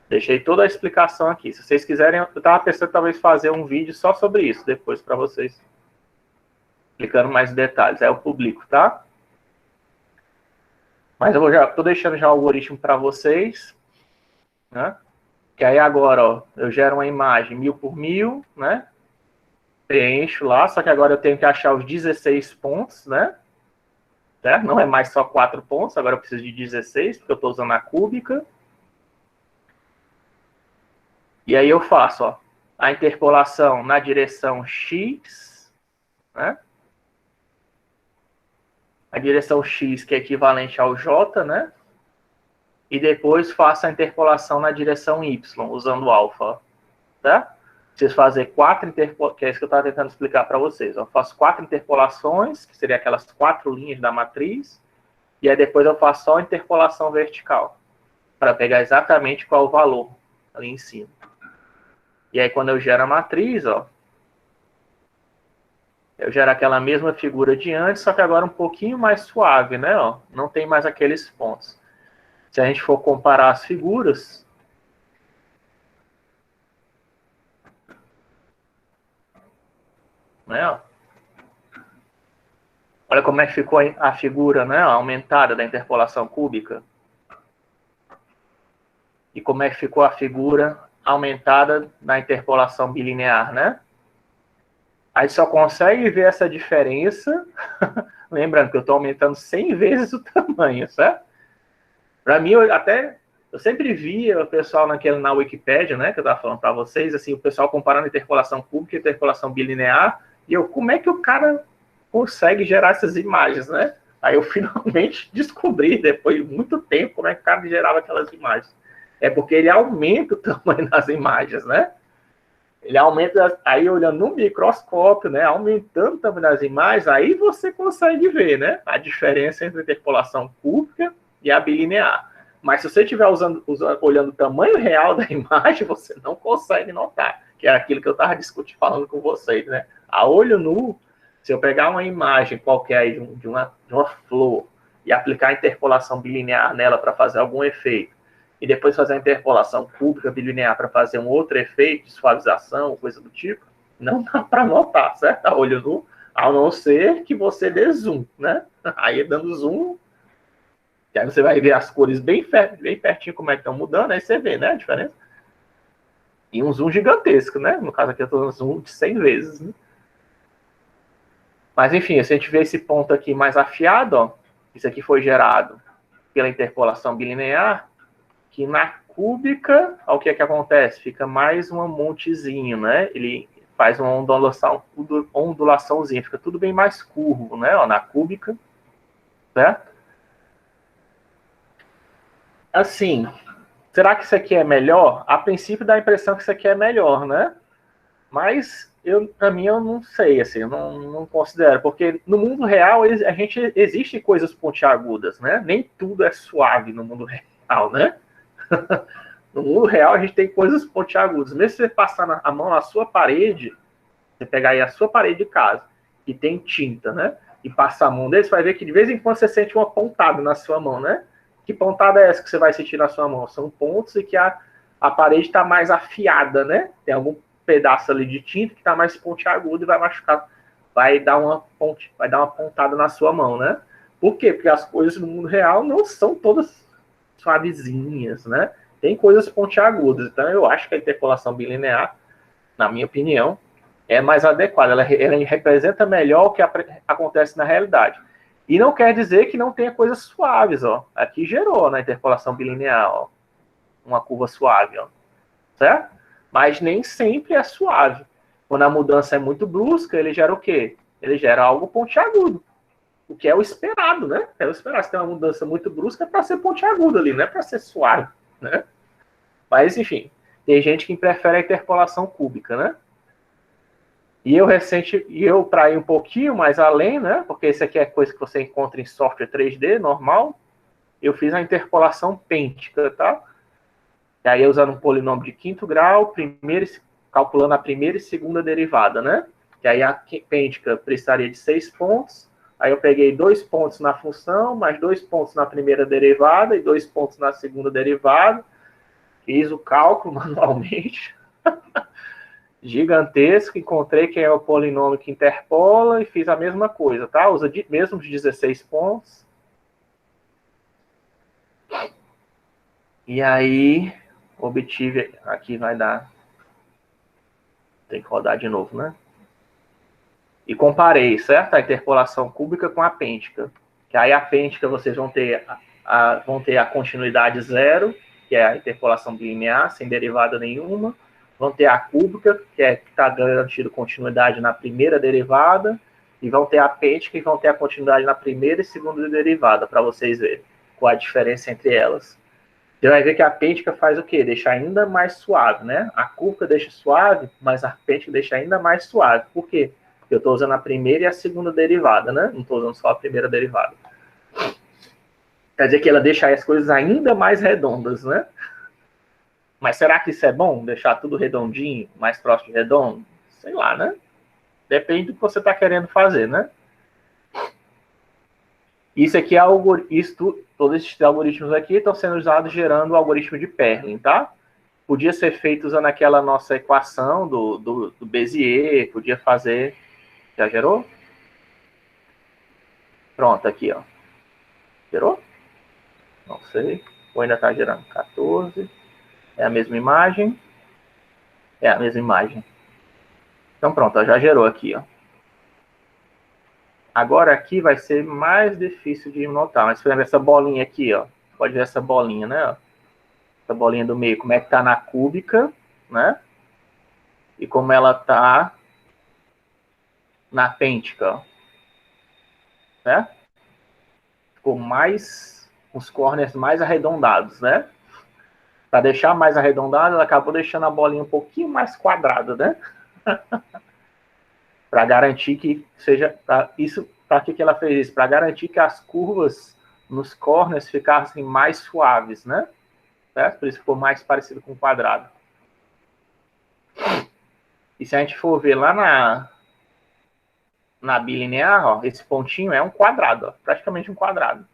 Deixei toda a explicação aqui. Se vocês quiserem, eu estava pensando talvez fazer um vídeo só sobre isso depois para vocês. Explicando mais detalhes. Aí eu publico, tá? Mas eu já estou deixando já o algoritmo para vocês, né? Que aí agora, ó, eu gero uma imagem 1000 por 1000, né? Preencho lá, só que agora eu tenho que achar os 16 pontos, né? Certo? Não é mais só 4 pontos, agora eu preciso de 16, porque eu estou usando a cúbica. E aí eu faço, ó, a interpolação na direção x, né? A direção x que é equivalente ao j, né? E depois faço a interpolação na direção y, usando alfa, tá? Preciso fazer 4 interpolações, que é isso que eu estava tentando explicar para vocês. Eu faço 4 interpolações, que seria aquelas 4 linhas da matriz, e aí depois eu faço só a interpolação vertical, para pegar exatamente qual o valor ali em cima. E aí quando eu gero a matriz, ó, eu gero aquela mesma figura de antes, só que agora um pouquinho mais suave, né? Ó, não tem mais aqueles pontos. Se a gente for comparar as figuras, né? Ó, olha como é que ficou a figura, né? Ó, aumentada da interpolação cúbica. E como é que ficou a figura aumentada na interpolação bilinear, né? Aí só consegue ver essa diferença, lembrando que eu estou aumentando 100 vezes o tamanho, certo? Para mim, eu sempre via o pessoal na Wikipédia, né, que eu estava falando para vocês, assim, o pessoal comparando interpolação cúbica e interpolação bilinear, e eu, como é que o cara consegue gerar essas imagens, né? Aí eu finalmente descobri, depois de muito tempo, como é que o cara gerava aquelas imagens. É porque ele aumenta o tamanho das imagens, né? Ele aumenta, aí olhando no microscópio, né? Aumentando o tamanho das imagens, aí você consegue ver, né? A diferença entre a interpolação cúbica e a bilinear. Mas se você estiver olhando o tamanho real da imagem, você não consegue notar. Que é aquilo que eu estava discutindo, falando com vocês, né? A olho nu, se eu pegar uma imagem qualquer aí de uma flor e aplicar a interpolação bilinear nela para fazer algum efeito, e depois fazer a interpolação cúbica bilinear para fazer um outro efeito de suavização, coisa do tipo, não dá para notar, certo? A olho nu, a não ser que você dê zoom, né? Aí dando zoom, aí você vai ver as cores bem pertinho como é que estão mudando, aí você vê, né, a diferença. E um zoom gigantesco, né? No caso aqui eu estou no zoom de 100 vezes, né? Mas enfim, se a gente vê esse ponto aqui mais afiado, ó, isso aqui foi gerado pela interpolação bilinear, que na cúbica, olha o que é que acontece? Fica mais um montezinho, né? Ele faz uma ondulaçãozinha, fica tudo bem mais curvo, né? Ó, na cúbica, certo? Assim, será que isso aqui é melhor? A princípio dá a impressão que isso aqui é melhor, né? Mas, para mim, eu não sei, assim, eu não considero, porque no mundo real existe coisas pontiagudas, né? Nem tudo é suave no mundo real, né? No mundo real, a gente tem coisas pontiagudas. Mesmo se você passar a mão na sua parede, você pegar aí a sua parede de casa, que tem tinta, né? E passar a mão dele, você vai ver que de vez em quando você sente uma pontada na sua mão, né? Que pontada é essa que você vai sentir na sua mão? São pontos e que a parede está mais afiada, né? Tem algum pedaço ali de tinta que está mais pontiagudo e vai machucar, vai dar uma pontada na sua mão, né? Por quê? Porque as coisas no mundo real não são todas suavezinhas, né? Tem coisas pontiagudas. Então, eu acho que a interpolação bilinear, na minha opinião, é mais adequada. Ela representa melhor o que acontece na realidade. E não quer dizer que não tenha coisas suaves, ó. Aqui gerou na interpolação bilinear, ó, uma curva suave, ó. Certo? Mas nem sempre é suave. Quando a mudança é muito brusca, ele gera o quê? Ele gera algo pontiagudo. O que é o esperado, né? É o esperado. Se tem uma mudança muito brusca, é para ser pontiaguda ali, não é para ser suave, né? Mas, enfim, tem gente que prefere a interpolação cúbica, né? E eu para ir um pouquinho mais além, né? Porque isso aqui é coisa que você encontra em software 3D normal, eu fiz a interpolação pêntica, tá? E aí usando um polinômio de quinto grau, calculando a primeira e segunda derivada, né? E aí a pêntica precisaria de 6 pontos. Aí eu peguei 2 pontos na função, mais 2 pontos na primeira derivada e 2 pontos na segunda derivada. Fiz o cálculo manualmente. Gigantesco. Encontrei quem é o polinômio que interpola e fiz a mesma coisa, tá? Usa mesmo de 16 pontos. E aí, obtive... Aqui vai dar... Tem que rodar de novo, né? E comparei, certo? A interpolação cúbica com a pêntica. Que aí a pêntica vocês vão ter a continuidade zero, que é a interpolação bilinear, sem derivada nenhuma. Vão ter a cúbica, que está garantido continuidade na primeira derivada. E vão ter a pêntica, que vão ter a continuidade na primeira e segunda derivada, para vocês verem qual a diferença entre elas. Você vai ver que a pêntica faz o quê? Deixa ainda mais suave, né? A cúbica deixa suave, mas a pêntica deixa ainda mais suave. Por quê? Porque eu estou usando a primeira e a segunda derivada, né? Não estou usando só a primeira derivada. Quer dizer que ela deixa as coisas ainda mais redondas, né? Mas será que isso é bom? Deixar tudo redondinho, mais próximo de redondo? Sei lá, né? Depende do que você está querendo fazer, né? Isso aqui é todos esses algoritmos aqui estão sendo usados gerando o algoritmo de Perlin, tá? Podia ser feito usando aquela nossa equação do Bézier, podia fazer... Já gerou? Pronto, aqui, ó. Gerou? Não sei. Ou ainda está gerando? 14. É a mesma imagem? É a mesma imagem. Então pronto, ó, já gerou aqui, ó. Agora aqui vai ser mais difícil de notar. Mas, por exemplo, essa bolinha aqui, ó. Pode ver essa bolinha, né? Essa bolinha do meio, como é que tá na cúbica, né? E como ela tá na pêntica, ó. Né? Ficou mais... os corners mais arredondados, né? Para deixar mais arredondado, ela acabou deixando a bolinha um pouquinho mais quadrada, né? Para garantir que seja... Para que ela fez isso? Para garantir que as curvas nos corners ficassem mais suaves, né? Certo? Por isso ficou mais parecido com um quadrado. E se a gente for ver lá na bilinear, ó, esse pontinho é um quadrado, ó, praticamente um quadrado.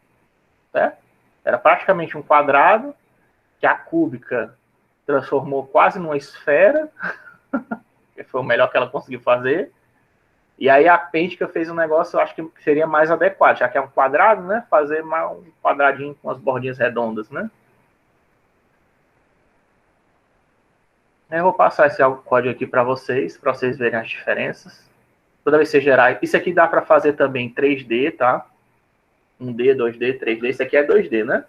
Certo? Era praticamente um quadrado que a cúbica transformou quase numa esfera, que foi o melhor que ela conseguiu fazer. E aí a pêntica fez um negócio, eu acho que seria mais adequado, já que é um quadrado, né? Fazer um quadradinho com as bordinhas redondas, né? Eu vou passar esse código aqui para vocês verem as diferenças. Toda vez que você gerar... Isso aqui dá para fazer também em 3D, tá? 1D, 2D, 3D. Isso aqui é 2D, né?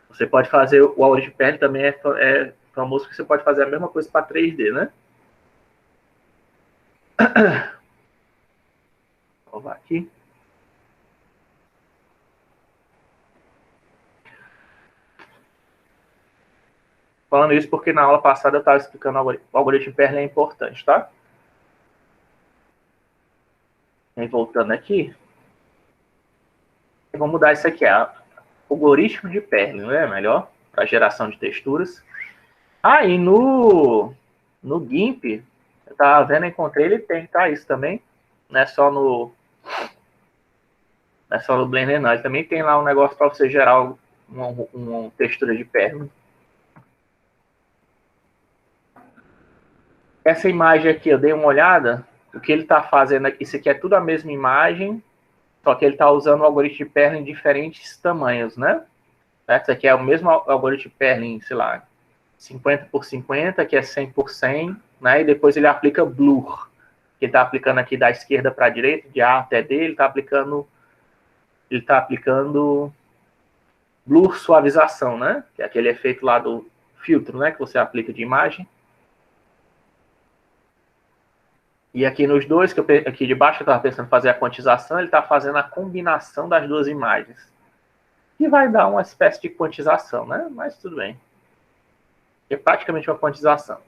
Você pode fazer... O algoritmo de Perlin também é famoso que você pode fazer a mesma coisa para 3D, né? Vou lá aqui. Falando isso porque na aula passada eu estava explicando o algoritmo Perlin é importante, tá? E voltando aqui. Vamos mudar isso aqui. O algoritmo de Perlin, não é melhor? Para geração de texturas. E no GIMP, eu estava vendo, encontrei, ele tem, tá? Isso também. Não é só no Blender, não. Ele também tem lá um negócio para você gerar uma textura de Perlin. Essa imagem aqui, eu dei uma olhada. O que ele está fazendo aqui, isso aqui é tudo a mesma imagem, só que ele está usando o algoritmo de Perlin em diferentes tamanhos, né? Isso aqui é o mesmo algoritmo de Perlin, sei lá, 50 por 50, que é 100 por 100, né? E depois ele aplica blur, que ele está aplicando aqui da esquerda para a direita, de A até D, ele está aplicando blur suavização, né? Que é aquele efeito lá do filtro, né? Que você aplica de imagem. E aqui nos dois, aqui de baixo eu estava pensando em fazer a quantização, ele está fazendo a combinação das duas imagens. Que vai dar uma espécie de quantização, né? Mas tudo bem. É praticamente uma quantização.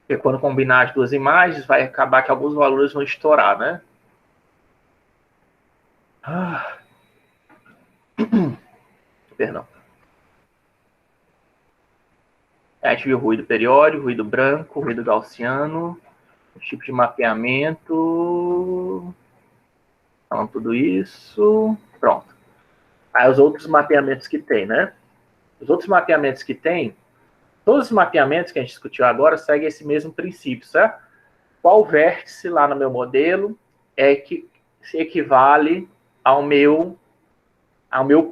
Porque quando combinar as duas imagens, vai acabar que alguns valores vão estourar, né? Perdão. A gente viu ruído periódico, ruído branco, ruído gaussiano, tipo de mapeamento. Falando tudo isso. Pronto. Aí os outros mapeamentos que tem, né? Os outros mapeamentos que tem, todos os mapeamentos que a gente discutiu agora seguem esse mesmo princípio, certo? Qual vértice lá no meu modelo que se equivale ao meu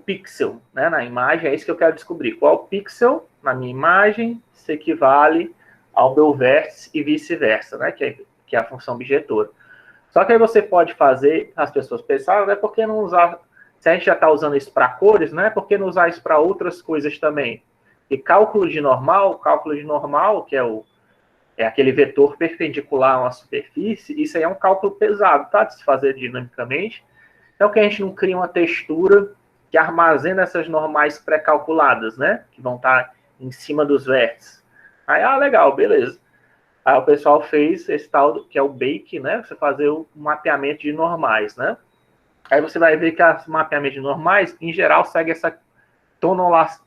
pixel, né, na imagem? É isso que eu quero descobrir. Qual pixel na minha imagem se equivale ao meu vértice e vice-versa, né, que é a função objetora. Só que aí você pode fazer, as pessoas pensaram, né, por que não usar, se a gente já está usando isso para cores, né, por que não usar isso para outras coisas também? E cálculo de normal, que é aquele vetor perpendicular a uma superfície, isso aí é um cálculo pesado, tá, de se fazer dinamicamente. Então, que a gente não cria uma textura que armazena essas normais pré-calculadas, né? Que vão estar em cima dos vértices. Aí, legal, beleza. Aí o pessoal fez esse tal, que é o Bake, né? Você fazer o mapeamento de normais, né? Aí você vai ver que os mapeamentos de normais, em geral, segue essa tonalidade,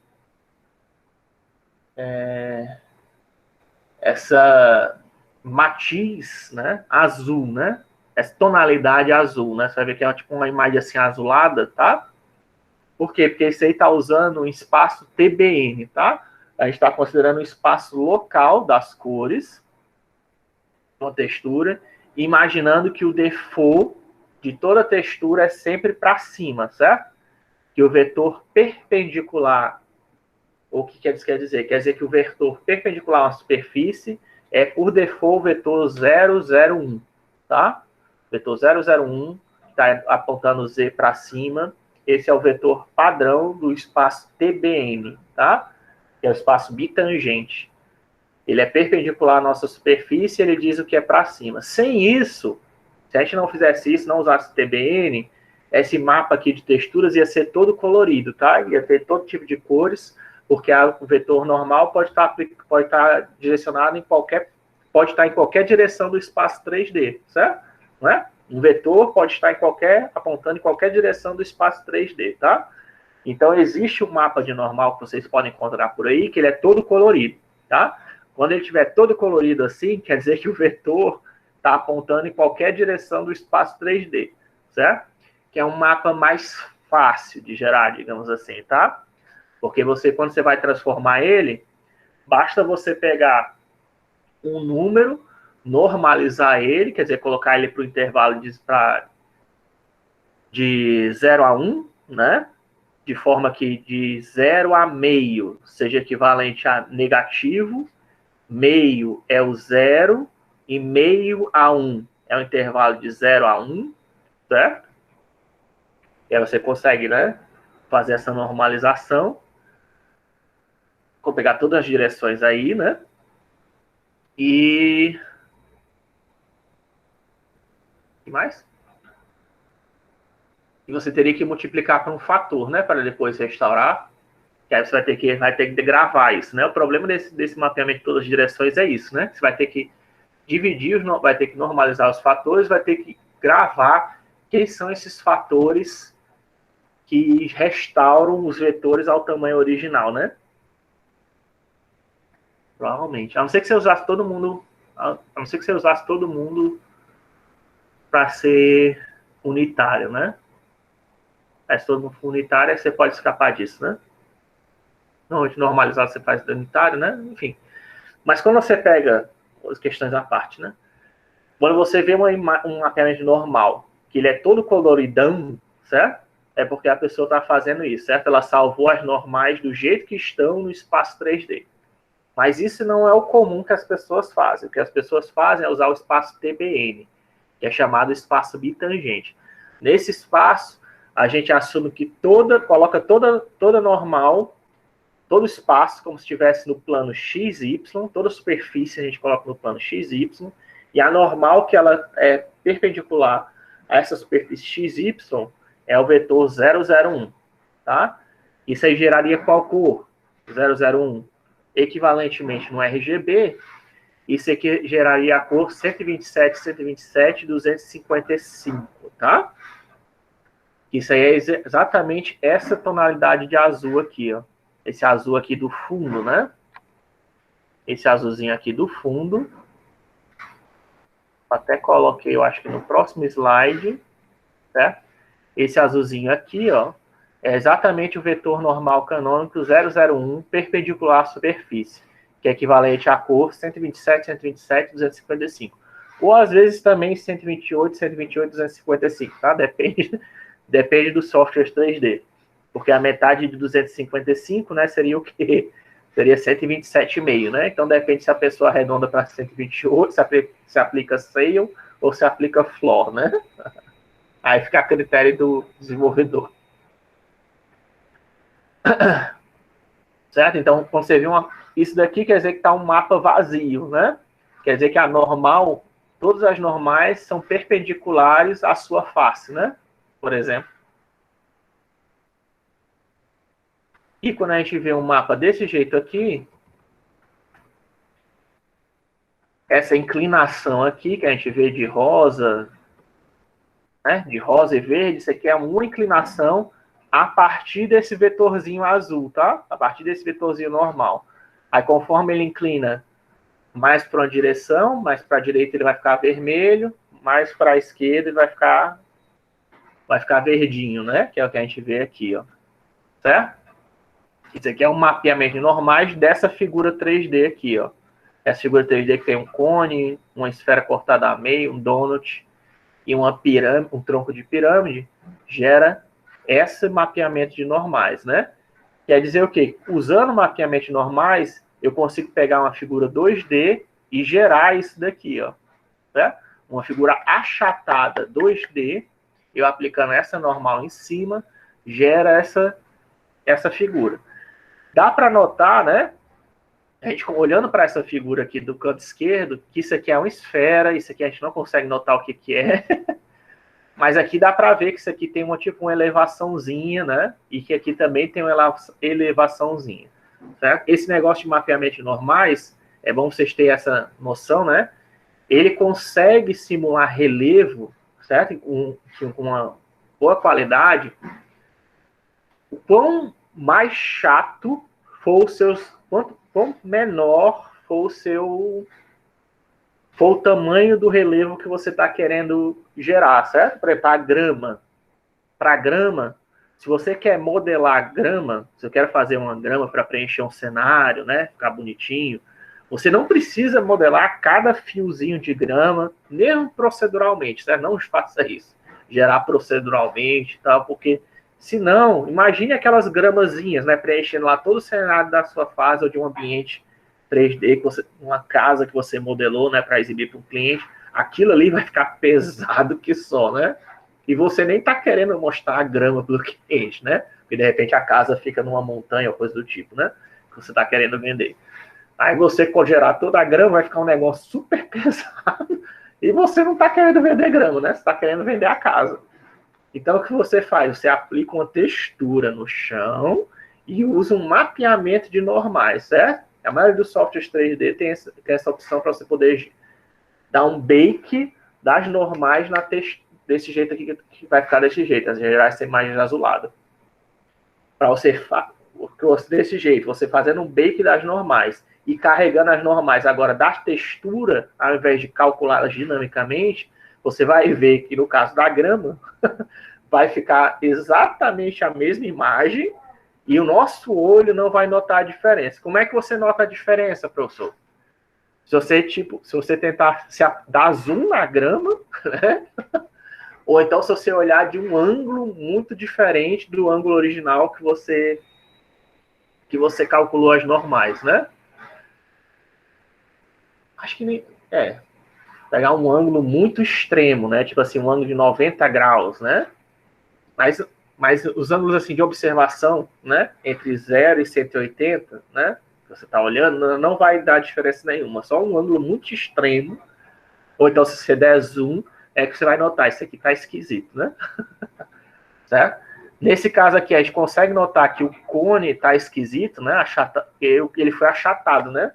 essa matiz, né? Azul, né? Essa tonalidade azul, né? Você vai ver que é tipo uma imagem assim azulada, tá? Por quê? Porque isso aí está usando um espaço TBN, tá? A gente está considerando o espaço local das cores, uma textura, imaginando que o default de toda textura é sempre para cima, certo? Que o vetor perpendicular, o que quer dizer? Quer dizer que o vetor perpendicular a uma superfície é, por default, o vetor 001, tá? Vetor 001 está apontando Z para cima. Esse é o vetor padrão do espaço TBN, tá? Que é o espaço bitangente. Ele é perpendicular à nossa superfície, ele diz o que é para cima. Sem isso, se a gente não fizesse isso, não usasse TBN, esse mapa aqui de texturas ia ser todo colorido, tá? Ia ter todo tipo de cores, porque o vetor normal pode estar direcionado pode estar em qualquer direção do espaço 3D, certo? Não é? Um vetor pode estar apontando em qualquer direção do espaço 3D, tá? Então, existe um mapa de normal que vocês podem encontrar por aí, que ele é todo colorido, tá? Quando ele estiver todo colorido assim, quer dizer que o vetor está apontando em qualquer direção do espaço 3D, certo? Que é um mapa mais fácil de gerar, digamos assim, tá? Porque quando você vai transformar ele, basta você pegar um número, normalizar ele, quer dizer, colocar ele para o intervalo de 0 a 1, né? De forma que de 0 a meio seja equivalente a negativo, meio é o 0 e meio a 1 é o intervalo de 0 a 1, certo? E aí você consegue, né, fazer essa normalização. Vou pegar todas as direções aí, né? E mais? E você teria que multiplicar por um fator, né, para depois restaurar. Que aí você vai ter que gravar isso, né? O problema desse mapeamento de todas as direções é isso, né? Você vai ter que dividir, vai ter que normalizar os fatores, vai ter que gravar quem são esses fatores que restauram os vetores ao tamanho original, né? Provavelmente. A não ser que você usasse todo mundo, para ser unitário, né? Se todo mundo for unitário, você pode escapar disso, né? Normalmente normalizado você faz unitário, né? Enfim. Mas quando você pega as questões à parte, né? Quando você vê um mapeamento normal, que ele é todo coloridão, certo? É porque a pessoa está fazendo isso, certo? Ela salvou as normais do jeito que estão no espaço 3D. Mas isso não é o comum que as pessoas fazem. O que as pessoas fazem é usar o espaço TBN, que é chamado espaço bitangente. Nesse espaço, a gente assume que coloca toda normal, todo espaço, como se estivesse no plano XY, toda superfície a gente coloca no plano XY, E a normal, que ela é perpendicular a essa superfície XY, é o vetor 001, tá? Isso aí geraria qual cor? 001. Equivalentemente no RGB, isso aqui geraria a cor 127, 127, 255, tá? Isso aí é exatamente essa tonalidade de azul aqui, ó. Esse azul aqui do fundo, né? Esse azulzinho aqui do fundo. Até coloquei, eu acho que no próximo slide, certo? Esse azulzinho aqui, ó, é exatamente o vetor normal canônico 001 perpendicular à superfície, que é equivalente à cor 127, 127, 255. Ou às vezes também 128, 128, 255, tá? Depende do software 3D. Porque a metade de 255, né, seria o quê? Seria 127,5, né? Então depende se a pessoa arredonda para 128, se aplica Sail ou se aplica Floor, né? Aí fica a critério do desenvolvedor. Certo? Então, quando você vê isso daqui, quer dizer que está um mapa vazio, né? Quer dizer que a normal, todas as normais são perpendiculares à sua face, né? Por exemplo. E quando a gente vê um mapa desse jeito aqui, essa inclinação aqui, que a gente vê de rosa, né? De rosa e verde, isso aqui é uma inclinação a partir desse vetorzinho azul, tá? A partir desse vetorzinho normal. Aí, conforme ele inclina mais para uma direção, mais para a direita ele vai ficar vermelho, mais para a esquerda ele vai ficar verdinho, né? Que é o que a gente vê aqui, ó. Certo? Isso aqui é um mapeamento de normais dessa figura 3D aqui, ó. Essa figura 3D que tem um cone, uma esfera cortada a meio, um donut e uma pirâmide, um tronco de pirâmide, gera esse mapeamento de normais, né? Quer dizer o quê? Usando mapeamento de normais, eu consigo pegar uma figura 2D e gerar isso daqui, ó. Certo? Uma figura achatada 2D, eu aplicando essa normal em cima, gera essa figura. Dá para notar, né? A gente olhando para essa figura aqui do canto esquerdo, que isso aqui é uma esfera, isso aqui a gente não consegue notar o que é, mas aqui dá para ver que isso aqui tem uma elevaçãozinha, né? E que aqui também tem uma elevaçãozinha. Certo? Esse negócio de mapeamento de normais, é bom vocês terem essa noção, né? Ele consegue simular relevo, certo? Com uma boa qualidade. O quão mais chato for os seus, quanto menor for o tamanho do relevo que você está querendo gerar, certo? Para grama. Para grama, se você quer modelar grama, se eu quero fazer uma grama para preencher um cenário, né? Ficar bonitinho, você não precisa modelar cada fiozinho de grama, mesmo proceduralmente, certo? Não faça isso. Gerar proceduralmente e tal, porque senão, imagine aquelas gramazinhas, né? Preenchendo lá todo o cenário da sua fase ou de um ambiente 3D, uma casa que você modelou, né? Para exibir para um cliente. Aquilo ali vai ficar pesado que só, né? E você nem está querendo mostrar a grama para o cliente, né? Porque de repente a casa fica numa montanha ou coisa do tipo, né? Que você está querendo vender. Aí você, pode gerar toda a grama, vai ficar um negócio super pesado. E você não está querendo vender grama, né? Você está querendo vender a casa. Então, o que você faz? Você aplica uma textura no chão e usa um mapeamento de normais, certo? A maioria dos softwares 3D tem essa opção para você poder dar um bake das normais na desse jeito aqui, que vai ficar desse jeito, gerar essa imagem azulada. Para você desse jeito, você fazendo um bake das normais e carregando as normais agora da textura, ao invés de calculá-las dinamicamente, você vai ver que no caso da grama, vai ficar exatamente a mesma imagem e o nosso olho não vai notar a diferença. Como é que você nota a diferença, professor? Se você tentar dar zoom na grama, né? Ou então se você olhar de um ângulo muito diferente do ângulo original que você calculou as normais, né? Acho que nem... pegar um ângulo muito extremo, né? Tipo assim, um ângulo de 90 graus, né? Mas os ângulos assim de observação, né? Entre 0 e 180, né? Que você está olhando, não vai dar diferença nenhuma. Só um ângulo muito extremo Ou então, se você der zoom, é que você vai notar, isso aqui tá esquisito, né? Certo? Nesse caso aqui, a gente consegue notar que o cone tá esquisito, né? Ele foi achatado, né?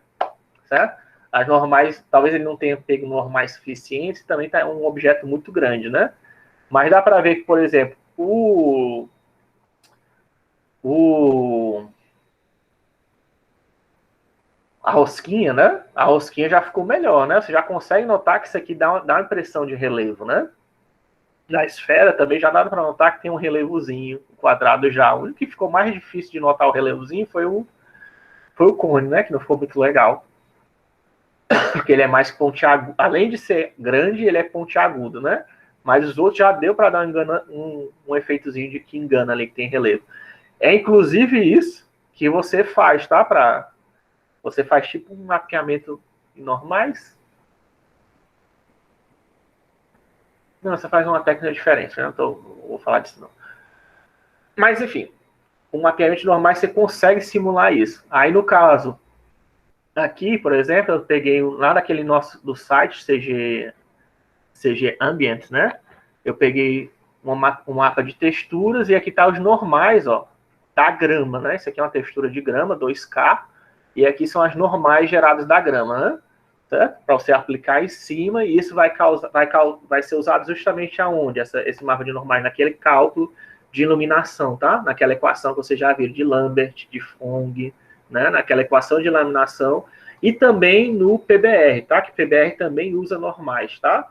Certo? As normais, talvez ele não tenha pego normais suficientes, também tá um objeto muito grande, né? Mas dá para ver que, por exemplo, a rosquinha, né? A rosquinha já ficou melhor, né? Você já consegue notar que isso aqui dá uma impressão de relevo, né? Na esfera também já dá para notar que tem um relevozinho quadrado já. O único que ficou mais difícil de notar o relevozinho foi o cone, né? Que não ficou muito legal. Porque ele é mais pontiagudo. Além de ser grande, ele é pontiagudo, né? Mas os outros já deu para dar um efeitozinho de que engana ali, que tem relevo. É inclusive isso que você faz, tá? Você faz tipo um mapeamento normais. Não, você faz uma técnica diferente, né? Não vou falar disso não. Mas enfim, um mapeamento normais você consegue simular isso. Aí no caso, aqui, por exemplo, eu peguei lá daquele nosso do site CG Ambient, né? Eu peguei um mapa de texturas e aqui tá os normais, ó, da grama, né? Isso aqui é uma textura de grama, 2K, e aqui são as normais geradas da grama, né? Para você aplicar em cima, e isso vai ser usado justamente aonde? Esse mapa de normais, naquele cálculo de iluminação, tá? Naquela equação que você já viu de Lambert, de Fong, né? Naquela equação de iluminação, e também no PBR, tá? Que PBR também usa normais, tá?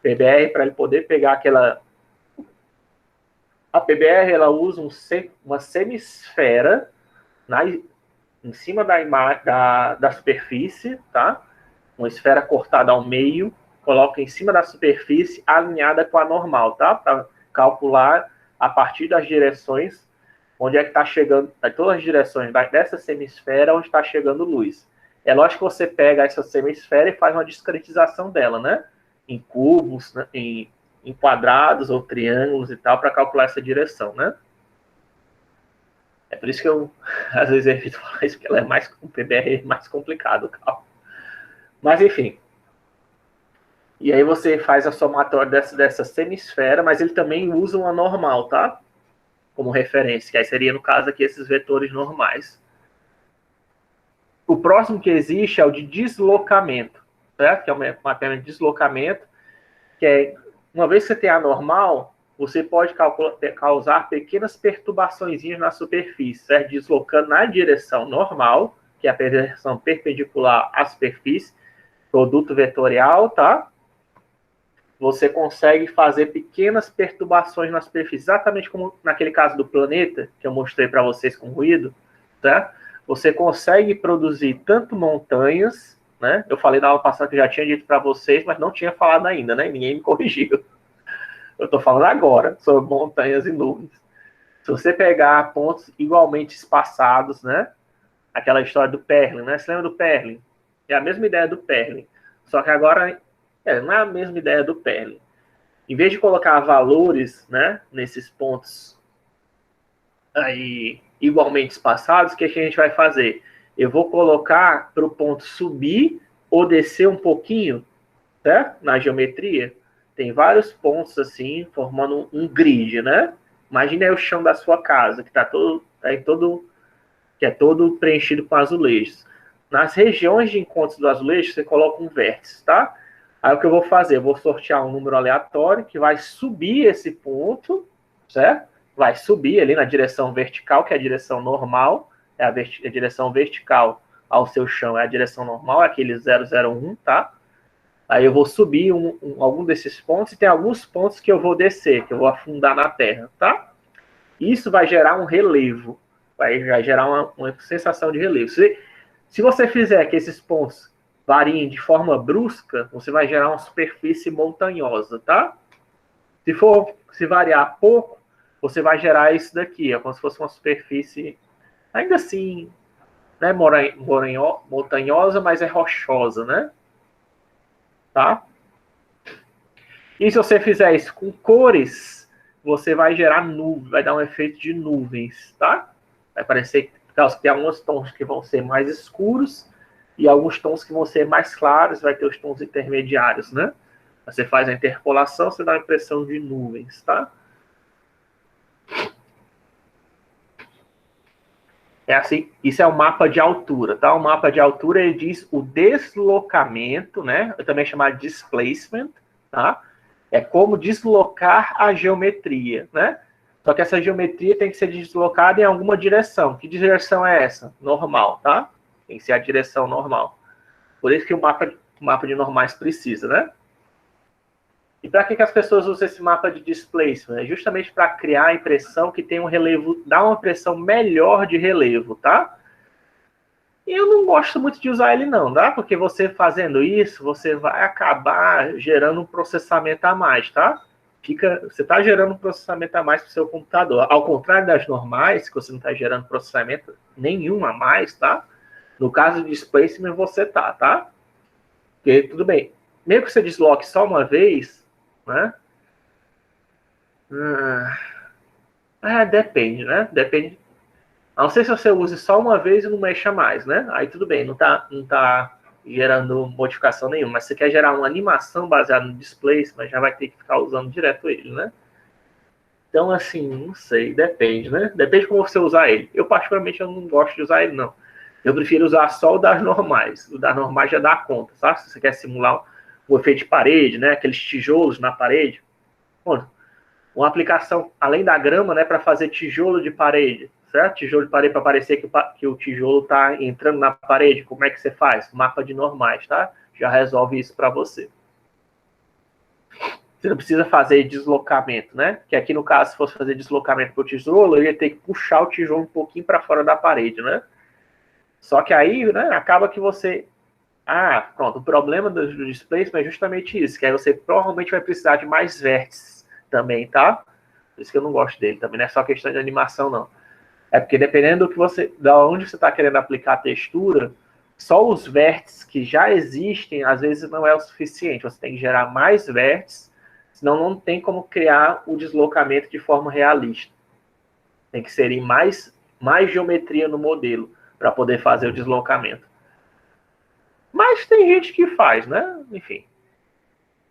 PBR, para ele poder pegar aquela... A PBR, ela usa uma semisfera em cima da superfície, tá? Uma esfera cortada ao meio, coloca em cima da superfície, alinhada com a normal, tá? Para calcular a partir das direções, onde é que está chegando, todas as direções dessa semisfera, onde está chegando luz. É lógico que você pega essa semisfera e faz uma discretização dela, né? Em cubos, né? em quadrados ou triângulos e tal, para calcular essa direção, né? É por isso que eu, às vezes, evito falar isso, porque ela é o PBR é mais complicado o cálculo. Mas, enfim. E aí você faz a somatória dessa semisfera, mas ele também usa uma normal, tá? Como referência, que aí seria, no caso aqui, esses vetores normais. O próximo que existe é o de deslocamento, certo? Que é o mapeamento de deslocamento, que é, uma vez que você tem a normal, você pode causar pequenas perturbações na superfície, certo? Deslocando na direção normal, que é a direção perpendicular à superfície, produto vetorial, tá? Você consegue fazer pequenas perturbações na superfície, exatamente como naquele caso do planeta, que eu mostrei para vocês com ruído, tá? Você consegue produzir tanto montanhas, né? Eu falei na aula passada que já tinha dito para vocês, mas não tinha falado ainda, né? Ninguém me corrigiu. Eu estou falando agora sobre montanhas e nuvens. Se você pegar pontos igualmente espaçados, né? Aquela história do Perlin, né? Você lembra do Perlin? É a mesma ideia do Perlin. Só que agora não é a mesma ideia do Perlin. Em vez de colocar valores, né, nesses pontos aí igualmente espaçados, o que a gente vai fazer? Eu vou colocar para o ponto subir ou descer um pouquinho, certo? Na geometria. Tem vários pontos assim, formando um grid, né? Imagina aí o chão da sua casa, que que é todo preenchido com azulejos. Nas regiões de encontro do azulejo, você coloca um vértice, tá? Aí o que eu vou fazer? Eu vou sortear um número aleatório que vai subir esse ponto, certo? Vai subir ali na direção vertical, que é a direção normal, é a direção vertical ao seu chão, é a direção normal, é aquele 001, tá? Aí eu vou subir algum desses pontos e tem alguns pontos que eu vou descer, que eu vou afundar na terra, tá? Isso vai gerar um relevo, vai gerar uma sensação de relevo. Se você fizer que esses pontos variem de forma brusca, você vai gerar uma superfície montanhosa, tá? Se variar pouco, você vai gerar isso daqui, é como se fosse uma superfície, ainda assim, né, montanhosa, mas é rochosa, né? Tá? E se você fizer isso com cores, você vai gerar nuvem, vai dar um efeito de nuvens, tá? Vai parecer que tem alguns tons que vão ser mais escuros e alguns tons que vão ser mais claros, vai ter os tons intermediários, né? Você faz a interpolação, você dá a impressão de nuvens, tá? É assim, isso é o mapa de altura, tá? O mapa de altura, ele diz o deslocamento, né? Eu também chamado de displacement, tá? É como deslocar a geometria, né? Só que essa geometria tem que ser deslocada em alguma direção. Que direção é essa? Normal, tá? Tem que ser a direção normal. Por isso que o mapa de normais precisa, né? E para que as pessoas usam esse mapa de displacement? É justamente para criar a impressão que tem um relevo, dá uma impressão melhor de relevo, tá? E eu não gosto muito de usar ele não, tá? Porque você fazendo isso, você vai acabar gerando um processamento a mais, tá? Você está gerando um processamento a mais para o seu computador. Ao contrário das normais, que você não está gerando processamento nenhum a mais, tá? No caso de displacement, você tá? Porque, tudo bem, mesmo que você desloque só uma vez, né? Depende, né? Depende. A não ser se você use só uma vez e não mexa mais, né? Aí tudo bem, não tá gerando modificação nenhuma. Mas se você quer gerar uma animação baseada no displacement, já vai ter que ficar usando direto ele, né? Então, assim, não sei, depende, né? Depende de como você usar ele. Eu, particularmente, eu não gosto de usar ele, não. Eu prefiro usar só o das normais. O das normais já dá conta, sabe? Se você quer simular o efeito de parede, né? Aqueles tijolos na parede. Bom, uma aplicação, além da grama, né? Para fazer tijolo de parede, certo? Tijolo de parede para parecer que o tijolo está entrando na parede. Como é que você faz? Mapa de normais, tá? Já resolve isso para você. Você não precisa fazer deslocamento, né? Que aqui no caso, se fosse fazer deslocamento para o tijolo, eu ia ter que puxar o tijolo um pouquinho para fora da parede, né? Só que aí, né, acaba que você... pronto, o problema do displacement é justamente isso, que aí você provavelmente vai precisar de mais vértices também, tá? Por isso que eu não gosto dele também, não é só questão de animação, não. É porque dependendo do que da onde você está querendo aplicar a textura, só os vértices que já existem, às vezes não é o suficiente. Você tem que gerar mais vértices, senão não tem como criar o deslocamento de forma realista. Tem que inserir mais geometria no modelo para poder fazer o deslocamento. Mas tem gente que faz, né? Enfim.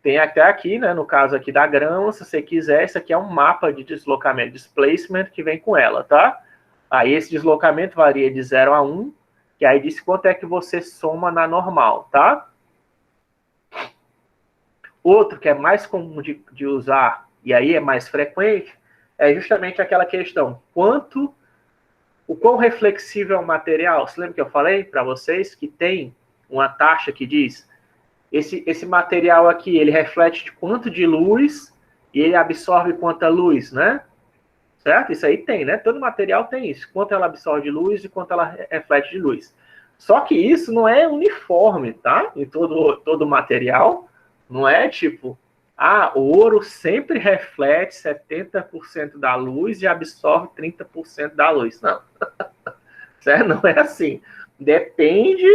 Tem até aqui, né? No caso aqui da grama, se você quiser, isso aqui é um mapa de deslocamento, displacement, que vem com ela, tá? Aí esse deslocamento varia de 0 a 1, que aí diz quanto é que você soma na normal, tá? Outro que é mais comum de usar, e aí é mais frequente, é justamente aquela questão, o quão reflexível é o material. Você lembra que eu falei para vocês que tem uma taxa que diz, esse material aqui, ele reflete de quanto de luz e ele absorve quanta luz, né? Certo? Isso aí tem, né? Todo material tem isso. Quanto ela absorve de luz e quanto ela reflete de luz. Só que isso não é uniforme, tá? Em todo material. Não é tipo, o ouro sempre reflete 70% da luz e absorve 30% da luz. Não. Certo? Não é assim. Depende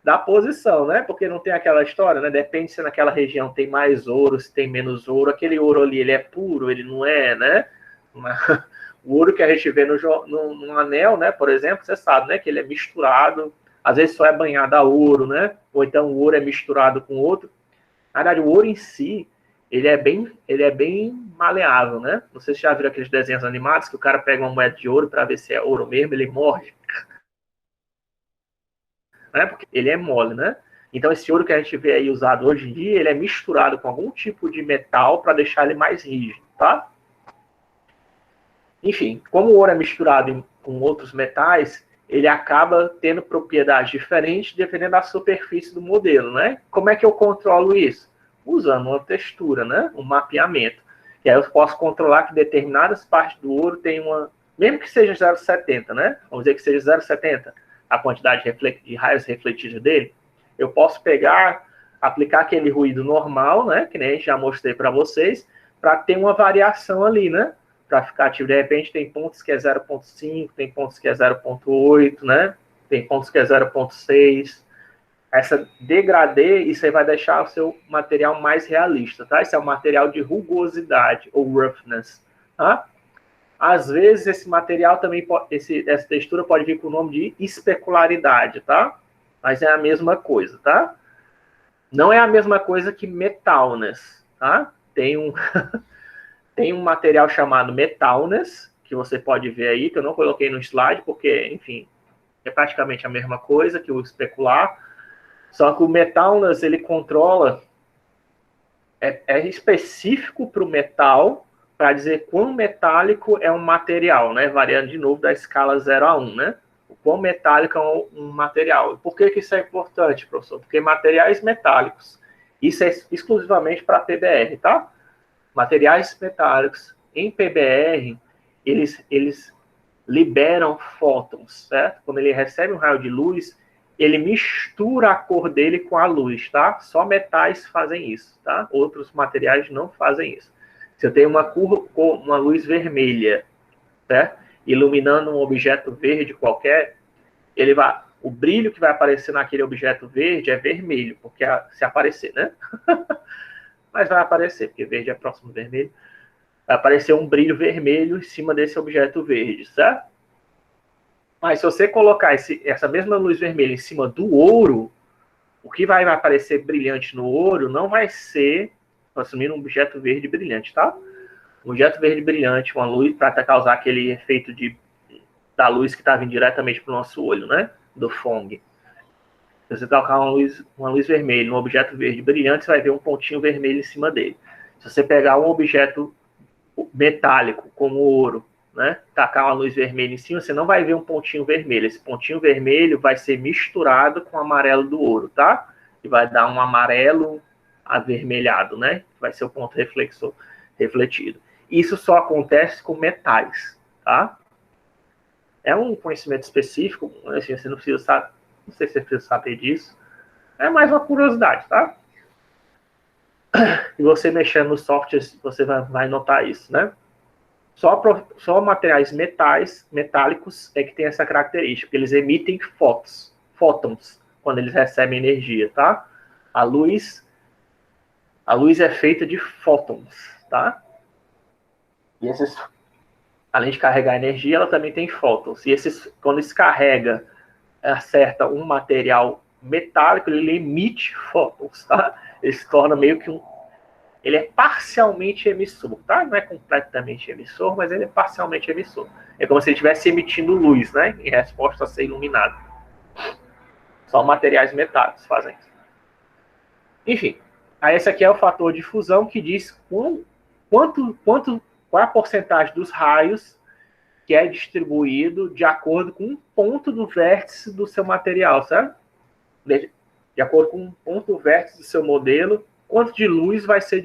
da posição, né? Porque não tem aquela história, né? Depende se naquela região tem mais ouro, se tem menos ouro. Aquele ouro ali, ele é puro, ele não é, né? O ouro que a gente vê no anel, né? Por exemplo, você sabe, né? Que ele é misturado. Às vezes só é banhado a ouro, né? Ou então o ouro é misturado com outro. Na verdade, o ouro em si, ele é bem maleável, né? Não sei se já viram aqueles desenhos animados que o cara pega uma moeda de ouro para ver se é ouro mesmo, ele morde. Né? Porque ele é mole, né? Então esse ouro que a gente vê aí usado hoje em dia, ele é misturado com algum tipo de metal para deixar ele mais rígido, tá? Enfim, como o ouro é misturado com outros metais, ele acaba tendo propriedades diferentes dependendo da superfície do modelo, né? Como é que eu controlo isso? Usando uma textura, né? Um mapeamento. E aí eu posso controlar que determinadas partes do ouro tem uma... Mesmo que seja 0,70, né? Vamos dizer que seja 0,70 a quantidade de raios refletidos dele. Eu posso pegar, aplicar aquele ruído normal, né? Que nem a gente já mostrei para vocês, para ter uma variação ali, né? Para ficar ativo. De repente tem pontos que é 0,5, tem pontos que é 0,8, né? Tem pontos que é 0,6. Essa degradê, isso aí vai deixar o seu material mais realista, tá? Esse é o material de rugosidade, ou roughness, tá? Às vezes esse material também, essa textura pode vir com o nome de especularidade, tá? Mas é a mesma coisa, tá? Não é a mesma coisa que metalness, tá? Tem um, tem um material chamado metalness, que você pode ver aí, que eu não coloquei no slide, porque, enfim, é praticamente a mesma coisa que o especular, só que o metalness, ele controla, é específico para o metal, para dizer quão metálico é um material, né? Variando de novo da escala 0 a 1, né? O quão metálico é um material. E por que isso é importante, professor? Porque materiais metálicos, isso é exclusivamente para PBR, tá? Materiais metálicos em PBR, eles liberam fótons, certo? Quando ele recebe um raio de luz, ele mistura a cor dele com a luz, tá? Só metais fazem isso, tá? Outros materiais não fazem isso. Se eu tenho uma luz vermelha, certo? Iluminando um objeto verde qualquer, o brilho que vai aparecer naquele objeto verde é vermelho, porque se aparecer, né? Mas vai aparecer, porque verde é próximo do vermelho. Vai aparecer um brilho vermelho em cima desse objeto verde, certo? Mas se você colocar essa mesma luz vermelha em cima do ouro, o que vai aparecer brilhante no ouro não vai ser, assumindo um objeto verde brilhante, tá? Um objeto verde brilhante, uma luz, para causar aquele efeito da luz que está vindo diretamente para o nosso olho, né? Do Fong. Se você colocar uma luz vermelha, um objeto verde brilhante, você vai ver um pontinho vermelho em cima dele. Se você pegar um objeto metálico, como ouro, né? Tacar uma luz vermelha em cima, você não vai ver um pontinho vermelho. Esse pontinho vermelho vai ser misturado com o amarelo do ouro, tá? E vai dar um amarelo avermelhado, né? Vai ser o ponto reflexor refletido. Isso só acontece com metais, tá? É um conhecimento específico, assim, você não precisa saber, não sei se você precisa saber disso. É mais uma curiosidade, tá? E você mexendo nos softwares, você vai notar isso, né? Só materiais metálicos é que tem essa característica, eles emitem fótons, quando eles recebem energia, tá? A luz é feita de fótons, tá? E esses, além de carregar energia, ela também tem fótons. E quando descarrega, acerta um material metálico, ele emite fótons, tá? Ele se torna meio que ele é parcialmente emissor, tá? Não é completamente emissor, mas ele é parcialmente emissor. É como se ele estivesse emitindo luz, né? Em resposta a ser iluminado. Só materiais metálicos fazem isso. Enfim, aí esse aqui é o fator de fusão que diz qual é a porcentagem dos raios que é distribuído de acordo com um ponto do vértice do seu material, certo? De acordo com um ponto do vértice do seu modelo, quanto de luz vai ser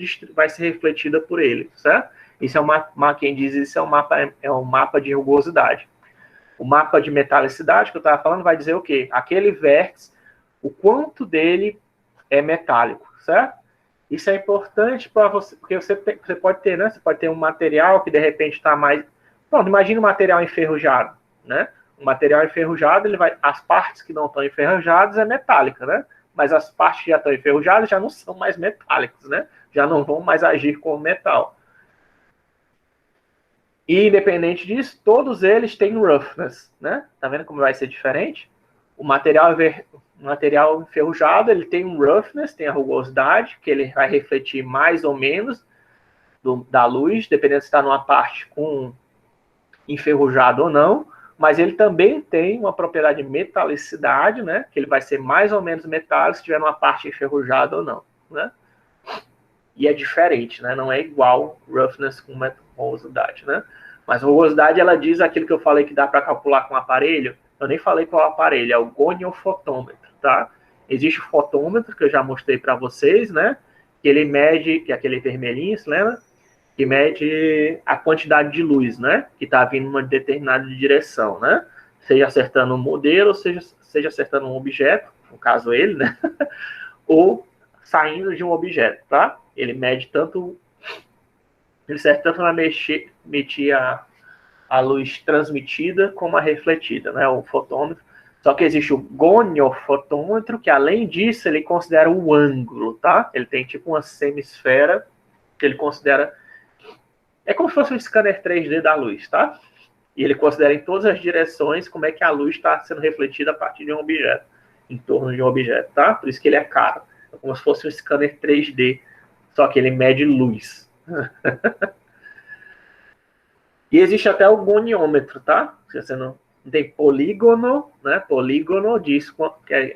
refletida por ele, certo? Isso é quem diz isso é um mapa de rugosidade. O mapa de metalicidade que eu estava falando vai dizer o quê? Aquele vértice, o quanto dele é metálico, certo? Isso é importante para você, porque você pode ter, né? Você pode ter um material que de repente está mais. Pronto, imagina um material enferrujado, né? O material enferrujado, as partes que não estão enferrujadas é metálica, né? Mas as partes que já estão enferrujadas já não são mais metálicas, né? Já não vão mais agir como metal. E, independente disso, todos eles têm roughness, né? Tá vendo como vai ser diferente? O material enferrujado, ele tem um roughness, tem a rugosidade, que ele vai refletir mais ou menos da luz, dependendo se está numa parte com enferrujado ou não, mas ele também tem uma propriedade de metalicidade, né? Que ele vai ser mais ou menos metálico se tiver numa parte enferrujada ou não, né? E é diferente, né? Não é igual roughness com rugosidade, né? Mas rugosidade, ela diz aquilo que eu falei que dá para calcular com o aparelho. Eu nem falei qual aparelho, é o goniofotômetro, tá? Existe o fotômetro, que eu já mostrei para vocês, né? Que ele mede, que é aquele vermelhinho, se lembra? Que mede a quantidade de luz, né? Que está vindo em uma determinada direção, né? Seja acertando um modelo, seja acertando um objeto, no caso ele, né? Ou saindo de um objeto, tá? Ele mede tanto... Ele serve tanto para medir a luz transmitida como a refletida, né? O fotômetro. Só que existe o goniofotômetro, que além disso, ele considera o ângulo, tá? Ele tem tipo uma semisfera que ele considera... É como se fosse um scanner 3D da luz, tá? E ele considera em todas as direções como é que a luz está sendo refletida a partir de um objeto, em torno de um objeto, tá? Por isso que ele é caro. É como se fosse um scanner 3D, só que ele mede luz. E existe até o goniômetro, tá? Se você não tem polígono, né? Polígono diz que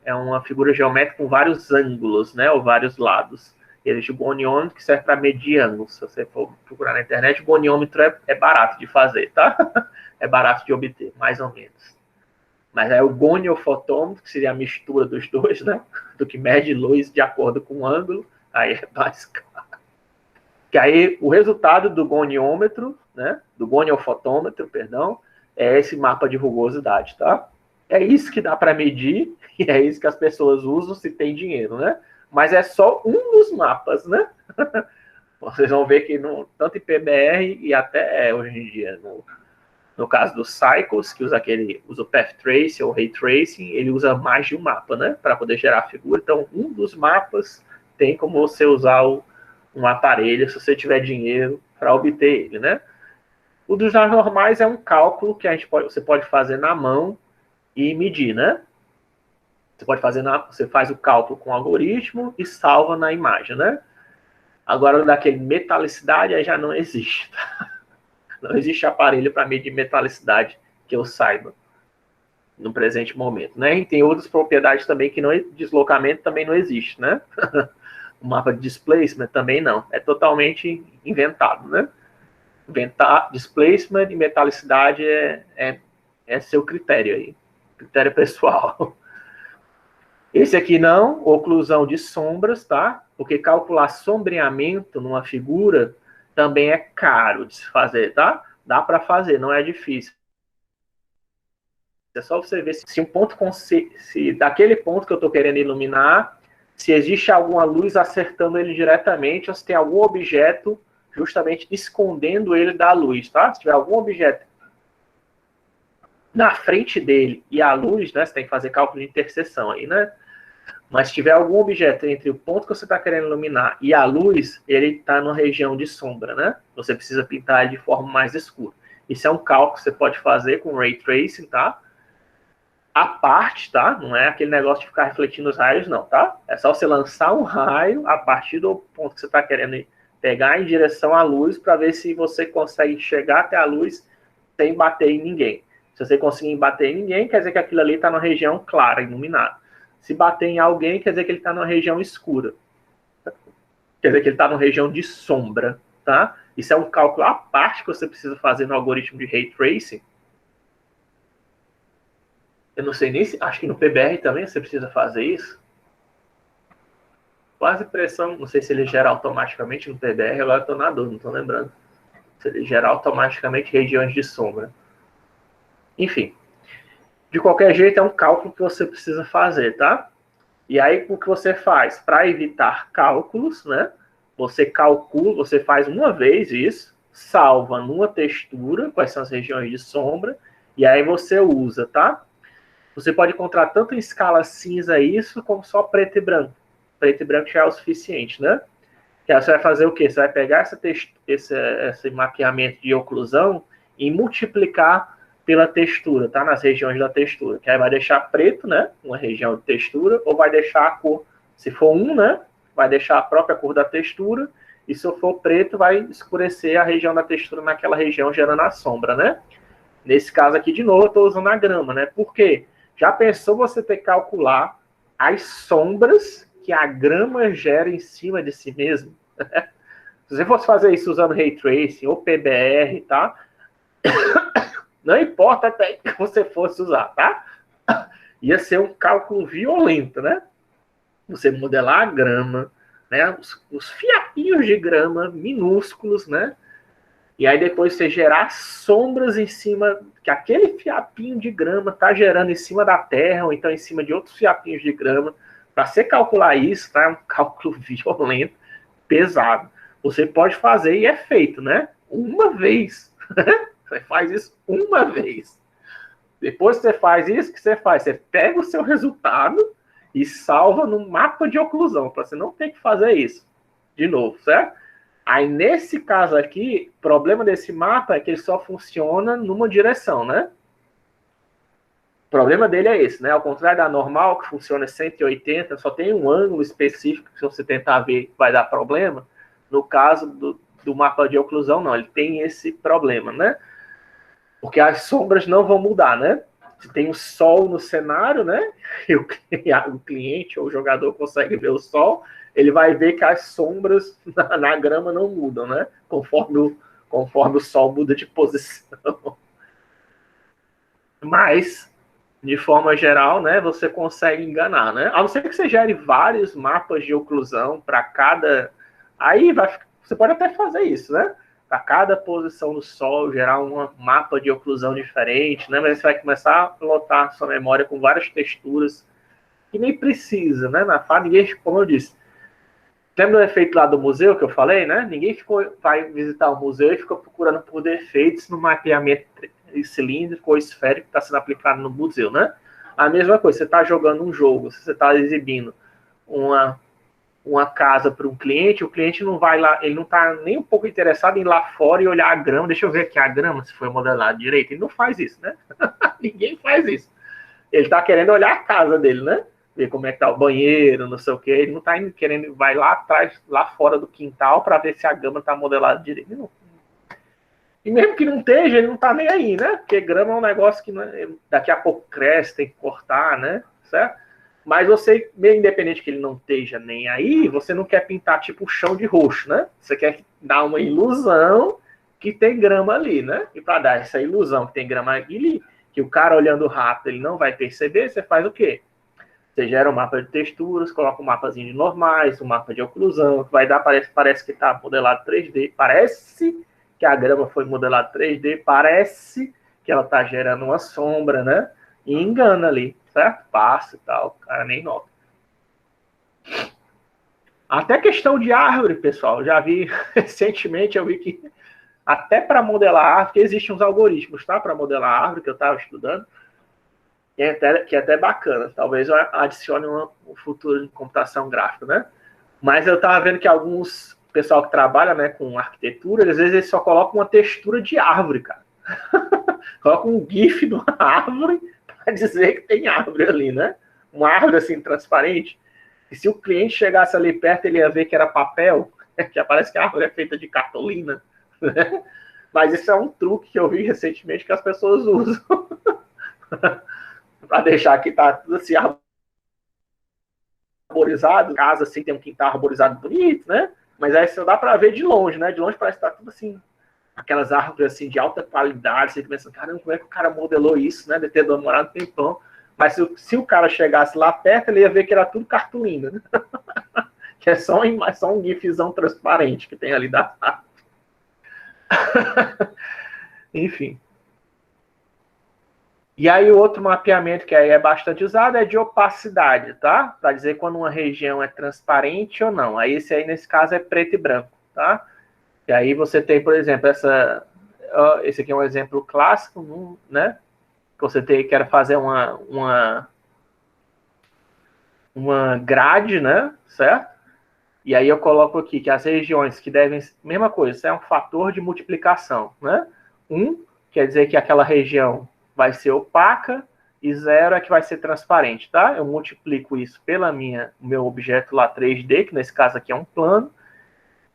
é uma figura geométrica com vários ângulos, né? Ou vários lados. E existe o goniômetro que serve para medir ângulos. Se você for procurar na internet, o goniômetro é barato de fazer, tá? É barato de obter, mais ou menos. Mas é o goniofotômetro, que seria a mistura dos dois, né? Do que mede luz de acordo com o ângulo. Aí é mais caro. Que aí o resultado do goniômetro, né? Do goniofotômetro, perdão, é esse mapa de rugosidade, tá? É isso que dá para medir e é isso que as pessoas usam se tem dinheiro, né? Mas é só um dos mapas, né? Vocês vão ver que tanto em PBR e até hoje em dia no caso dos Cycles, que usa o Path Tracing ou Ray Tracing, ele usa mais de um mapa, né? Para poder gerar a figura. Então, um dos mapas tem como você usar um aparelho, se você tiver dinheiro para obter ele, né? O dos normais é um cálculo que você pode fazer na mão e medir, né? Você faz o cálculo com o algoritmo e salva na imagem, né? Agora, daquele metalicidade, aí já não existe, tá? Não existe aparelho para medir metalicidade que eu saiba no presente momento, né? E tem outras propriedades também que deslocamento também não existe, né? O mapa de displacement também não. É totalmente inventado, né? Inventar displacement e metalicidade é seu critério aí. Critério pessoal. Esse aqui não, oclusão de sombras, tá? Porque calcular sombreamento numa figura também é caro de se fazer, tá? Dá para fazer, não é difícil. É só você ver se um ponto, se daquele ponto que eu estou querendo iluminar, se existe alguma luz acertando ele diretamente, ou se tem algum objeto justamente escondendo ele da luz, tá? Se tiver algum objeto na frente dele e a luz, né? Você tem que fazer cálculo de interseção aí, né? Mas se tiver algum objeto entre o ponto que você está querendo iluminar e a luz, ele está numa região de sombra, né? Você precisa pintar ele de forma mais escura. Isso é um cálculo que você pode fazer com Ray Tracing, tá? A parte, tá? Não é aquele negócio de ficar refletindo os raios, não, tá? É só você lançar um raio a partir do ponto que você está querendo pegar em direção à luz para ver se você consegue chegar até a luz sem bater em ninguém. Se você conseguir bater em ninguém, quer dizer que aquilo ali está numa região clara, iluminada. Se bater em alguém, quer dizer que ele está numa região escura. Quer dizer que ele está numa região de sombra, tá? Isso é um cálculo à parte que você precisa fazer no algoritmo de Ray Tracing. Eu não sei nem se... Acho que no PBR também você precisa fazer isso. Quase pressão. Não sei se ele gera automaticamente no PBR. Agora eu estou na dúvida, não estou lembrando. Se ele gera automaticamente regiões de sombra. Enfim. De qualquer jeito, é um cálculo que você precisa fazer, tá? E aí, o que você faz? Para evitar cálculos, né? Você calcula, você faz uma vez isso, salva numa textura, quais são as regiões de sombra, e aí você usa, tá? Você pode encontrar tanto em escala cinza isso, como só preto e branco. Preto e branco já é o suficiente, né? Que aí você vai fazer o quê? Você vai pegar esse mapeamento de oclusão e multiplicar pela textura, tá? Nas regiões da textura. Que aí vai deixar preto, né? Uma região de textura, ou vai deixar a cor, se for né? Vai deixar a própria cor da textura, e se for preto, vai escurecer a região da textura naquela região, gerando a sombra, né? Nesse caso aqui, de novo, eu estou usando a grama, né? Por quê? Já pensou você ter que calcular as sombras que a grama gera em cima de si mesmo? Se você fosse fazer isso usando Ray Tracing ou PBR, tá? Não importa até que você fosse usar, tá? Ia ser um cálculo violento, né? Você modelar a grama, né? Os fiapinhos de grama minúsculos, né? E aí depois você gerar sombras em cima, que aquele fiapinho de grama está gerando em cima da terra, ou então em cima de outros fiapinhos de grama. Para você calcular isso, tá? É um cálculo violento, pesado. Você pode fazer e é feito, né? Uma vez. Você faz isso uma vez. Depois que você faz isso, o que você faz? Você pega o seu resultado e salva no mapa de oclusão, para você não ter que fazer isso de novo, certo? Aí, nesse caso aqui, o problema desse mapa é que ele só funciona numa direção, né? O problema dele é esse, né? Ao contrário da normal, que funciona 180, só tem um ângulo específico que se você tentar ver vai dar problema. No caso do mapa de oclusão, não, ele tem esse problema, né? Porque as sombras não vão mudar, né? Se tem o sol no cenário, né? E o cliente ou o jogador consegue ver o sol, ele vai ver que as sombras na grama não mudam, né? Conforme o sol muda de posição. Mas, de forma geral, né, você consegue enganar, né? A não ser que você gere vários mapas de oclusão para cada... Aí você pode até fazer isso, né? Para cada posição do Sol, gerar um mapa de oclusão diferente, né? Mas você vai começar a lotar sua memória com várias texturas que nem precisa, né? Na FA, ninguém, como eu disse, lembra do efeito lá do museu que eu falei, né? Ninguém vai visitar o museu e fica procurando por defeitos no mapeamento cilíndrico ou esférico que está sendo aplicado no museu, né? A mesma coisa, você está jogando um jogo, você está exibindo uma casa para um cliente, o cliente não vai lá, ele não está nem um pouco interessado em ir lá fora e olhar a grama, deixa eu ver aqui a grama, se foi modelado direito, ele não faz isso, né? Ninguém faz isso. Ele está querendo olhar a casa dele, né? Ver como é que tá o banheiro, não sei o que, ele não está querendo, vai lá atrás, lá fora do quintal para ver se a grama está modelada direito. Não. E mesmo que não esteja, ele não está nem aí, né? Porque grama é um negócio que daqui a pouco cresce, tem que cortar, né? Certo? Mas você, meio independente que ele não esteja nem aí, você não quer pintar tipo o chão de roxo, né? Você quer dar uma ilusão que tem grama ali, né? E para dar essa ilusão que tem grama ali, que o cara olhando o rato ele não vai perceber, você faz o quê? Você gera um mapa de texturas, coloca um mapazinho de normais, um mapa de oclusão, que vai dar, parece que está modelado 3D, parece que a grama foi modelada 3D, parece que ela está gerando uma sombra, né? E engana ali, certo? Passa e tal, o cara nem nota. Até questão de árvore, pessoal, já vi recentemente, eu vi que até para modelar árvore, existem uns algoritmos, tá? Para modelar árvore, que eu estava estudando, que é até bacana. Talvez eu adicione um futuro de computação gráfica, né? Mas eu estava vendo que alguns pessoal que trabalha, né, com arquitetura, às vezes eles só colocam uma textura de árvore, cara. Coloca um GIF de uma árvore para dizer que tem árvore ali, né? Uma árvore assim transparente. E se o cliente chegasse ali perto, ele ia ver que era papel, que parece que a árvore é feita de cartolina. Né? Mas isso é um truque que eu vi recentemente que as pessoas usam para deixar que tá tudo assim arborizado, casa assim tem um quintal arborizado bonito, né? Mas aí só dá para ver de longe, né? De longe parece que tá tudo assim, aquelas árvores assim de alta qualidade, você pensa, caramba, como é que o cara modelou isso, né? Deve ter demorado um tempão. Mas se o cara chegasse lá perto, ele ia ver que era tudo cartolina, né? Que é só um gifzão transparente que tem ali da árvore. Enfim. E aí o outro mapeamento que aí é bastante usado é de opacidade, tá? Para dizer quando uma região é transparente ou não. Aí esse aí, nesse caso, é preto e branco, tá? E aí você tem, por exemplo, esse aqui é um exemplo clássico, né? Que você quer fazer uma grade, né? Certo? E aí eu coloco aqui que as regiões que devem... Mesma coisa, isso é um fator de multiplicação, né? 1 quer dizer que aquela região vai ser opaca e 0 é que vai ser transparente, tá? Eu multiplico isso pela meu objeto lá 3D, que nesse caso aqui é um plano.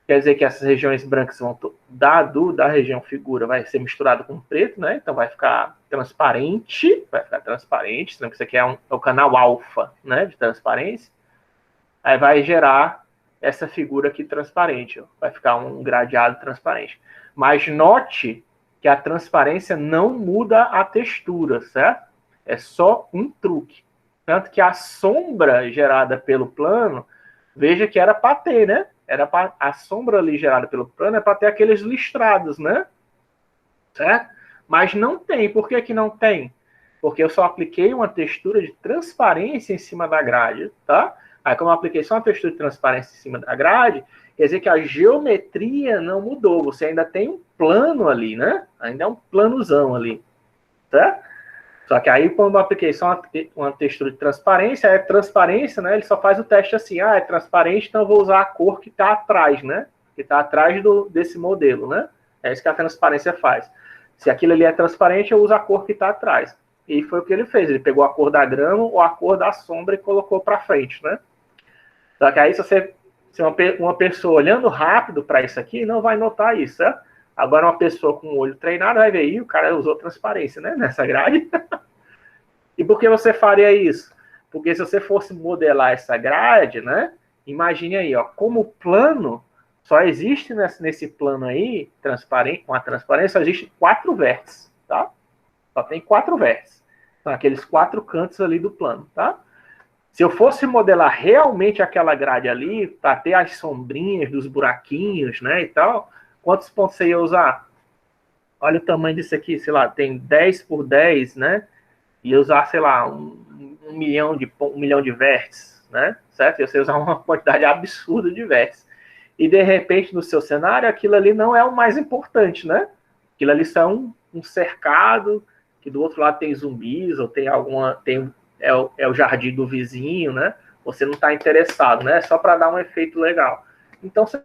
Quer dizer que essas regiões brancas vão da região figura vai ser misturado com preto, né? Então vai ficar transparente, senão que isso aqui é o canal alfa, né? De transparência. Aí vai gerar essa figura aqui transparente, ó. Vai ficar um gradeado transparente. Mas note que a transparência não muda a textura, certo? É só um truque. Tanto que a sombra gerada pelo plano, veja que era para ter, né? A sombra ali gerada pelo plano é para ter aqueles listrados, né? Certo? Mas não tem. Por que não tem? Porque eu só apliquei uma textura de transparência em cima da grade, tá? Aí, como eu apliquei só uma textura de transparência em cima da grade, quer dizer que a geometria não mudou. Você ainda tem um plano ali, né? Ainda é um planozão ali, tá? Só que aí, quando eu apliquei só uma textura de transparência, é transparência, né? Ele só faz o teste assim, é transparente, então eu vou usar a cor que está atrás, né? Que está atrás desse modelo, né? É isso que a transparência faz. Se aquilo ali é transparente, eu uso a cor que está atrás. E foi o que ele fez. Ele pegou a cor da grama ou a cor da sombra e colocou para frente, né? Só que aí, se uma pessoa olhando rápido para isso aqui, não vai notar isso, né? Agora, uma pessoa com o olho treinado vai ver, e o cara usou transparência, né? Nessa grade. E por que você faria isso? Porque se você fosse modelar essa grade, né? Imagine aí, ó, como plano, só existe nesse plano aí, transparente, com a transparência, só existe 4 vértices, tá? Só tem 4 vértices. São aqueles 4 cantos ali do plano, tá? Se eu fosse modelar realmente aquela grade ali, para ter as sombrinhas dos buraquinhos, né, e tal, quantos pontos você ia usar? Olha o tamanho disso aqui, sei lá, tem 10 por 10, né? Ia usar, sei lá, um milhão de vértices, né? Certo? E você usar uma quantidade absurda de vértices. E, de repente, no seu cenário, aquilo ali não é o mais importante, né? Aquilo ali só é um cercado, que do outro lado tem zumbis, ou tem é o jardim do vizinho, né? Você não está interessado, né? É só para dar um efeito legal. Então, você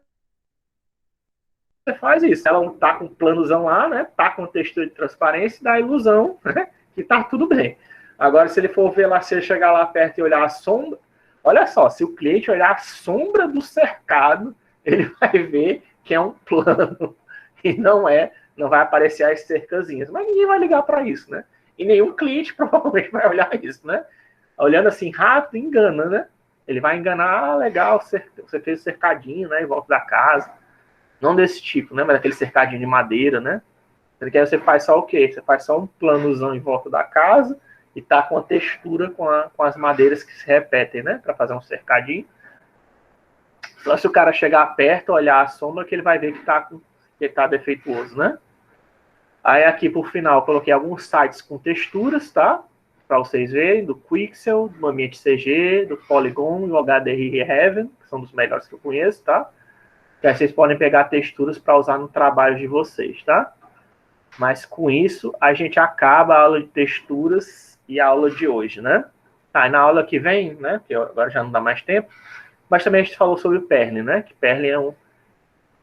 faz isso. Ela tá com um planozão lá, né? Tá com textura de transparência, dá a ilusão, né? Que tá tudo bem. Agora, se ele for ver lá, se ele chegar lá perto e olhar a sombra, olha só, se o cliente olhar a sombra do cercado, ele vai ver que é um plano e não vai aparecer as cercazinhas. Mas ninguém vai ligar para isso, né? E nenhum cliente provavelmente vai olhar isso, né? Olhando assim rápido, engana, né? Ele vai enganar, legal, você fez o cercadinho, né, em volta da casa. Não desse tipo, né, mas aquele cercadinho de madeira, né? Porque aí você faz só o quê? Você faz só um planozão em volta da casa e tá com a textura com as madeiras que se repetem, né? Para fazer um cercadinho. Só se o cara chegar perto, olhar a sombra, que ele vai ver que tá defeituoso, né? Aí aqui por final, eu coloquei alguns sites com texturas, tá? Para vocês verem, do Quixel, do Ambiente CG, do Polygon e o HDRI Heaven, que são dos melhores que eu conheço, tá? Que aí vocês podem pegar texturas para usar no trabalho de vocês, tá? Mas com isso, a gente acaba a aula de texturas e a aula de hoje, né? Tá, e na aula que vem, né? Que agora já não dá mais tempo, mas também a gente falou sobre o Perlin, né? Que Perlin é um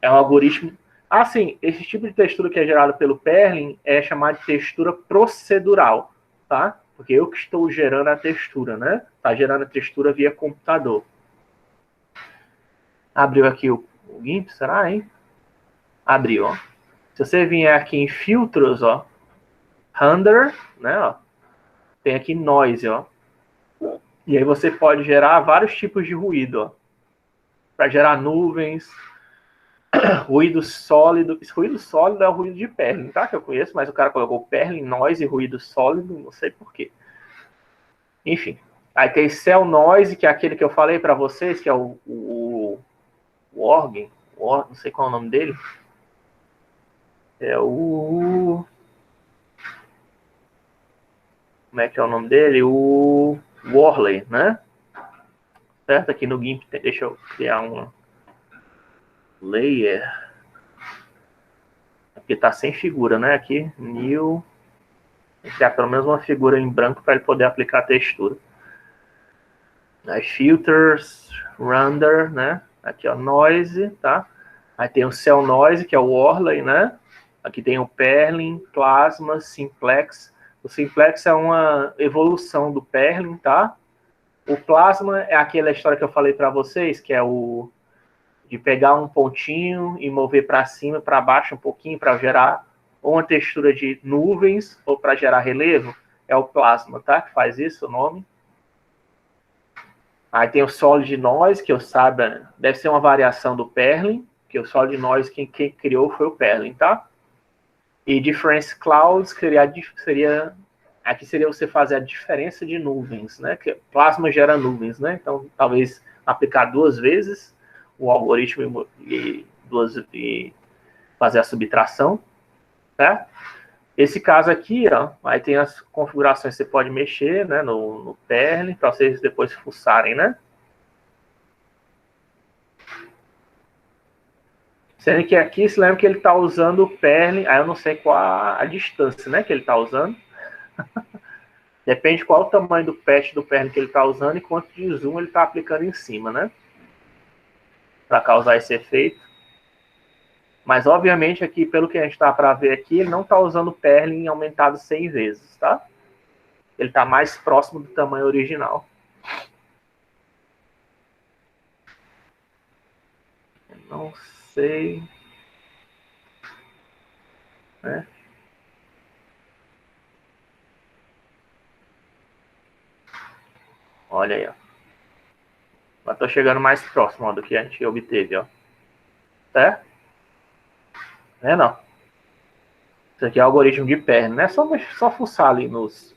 algoritmo. Ah, sim, esse tipo de textura que é gerado pelo Perlin é chamado de textura procedural, tá? Porque eu que estou gerando a textura, né? Tá gerando a textura via computador. Abriu aqui o GIMP, será, hein? Abriu, ó. Se você vier aqui em filtros, ó, render, né, ó, tem aqui noise, ó. E aí você pode gerar vários tipos de ruído, ó. Para gerar nuvens, ruído sólido. Esse ruído sólido é o ruído de Perlin, tá? Que eu conheço, mas o cara colocou Perlin, noise e ruído sólido, não sei porquê. Enfim. Aí tem cell noise, que é aquele que eu falei para vocês, que é o organ, não sei qual é o nome dele. É o... Como é que é o nome dele? O Worley, né? Certo? Aqui no GIMP, deixa eu criar uma layer. Aqui tá sem figura, né? Aqui, new. Vou criar pelo menos uma figura em branco para ele poder aplicar a textura. Aí, filters, render, né? Aqui, ó, noise, tá? Aí tem o cell noise, que é o Worley, né? Aqui tem o Perlin, Plasma, Simplex. O Simplex é uma evolução do Perlin, tá? O Plasma é aquela história que eu falei para vocês, que é o de pegar um pontinho e mover para cima, para baixo um pouquinho, para gerar ou uma textura de nuvens ou para gerar relevo. É o Plasma, tá? Que faz isso, o nome. Aí tem o Solid Noise, que eu saiba, deve ser uma variação do Perlin, que o Solid Noise quem criou foi o Perlin, tá? E Difference Clouds aqui seria você fazer a diferença de nuvens, né? Que Plasma gera nuvens, né? Então, talvez aplicar 2 vezes o algoritmo e fazer a subtração, certo? Esse caso aqui, ó, aí tem as configurações que você pode mexer, né, no Perlin, para vocês depois fuçarem, né? Sendo que aqui, se lembra que ele está usando o Perlin, aí eu não sei qual a distância, né, que ele está usando. Depende qual o tamanho do patch do Perlin que ele está usando e quanto de zoom ele está aplicando em cima, né? Para causar esse efeito. Mas, obviamente, aqui, pelo que a gente está para ver aqui, ele não está usando o Perlin aumentado 100 vezes, tá? Ele está mais próximo do tamanho original. Não sei. Né? Olha aí, ó. Mas tô chegando mais próximo, ó, do que a gente obteve, ó. Certo? É não. Isso aqui é algoritmo de Pair. Não é só fuçar ali nos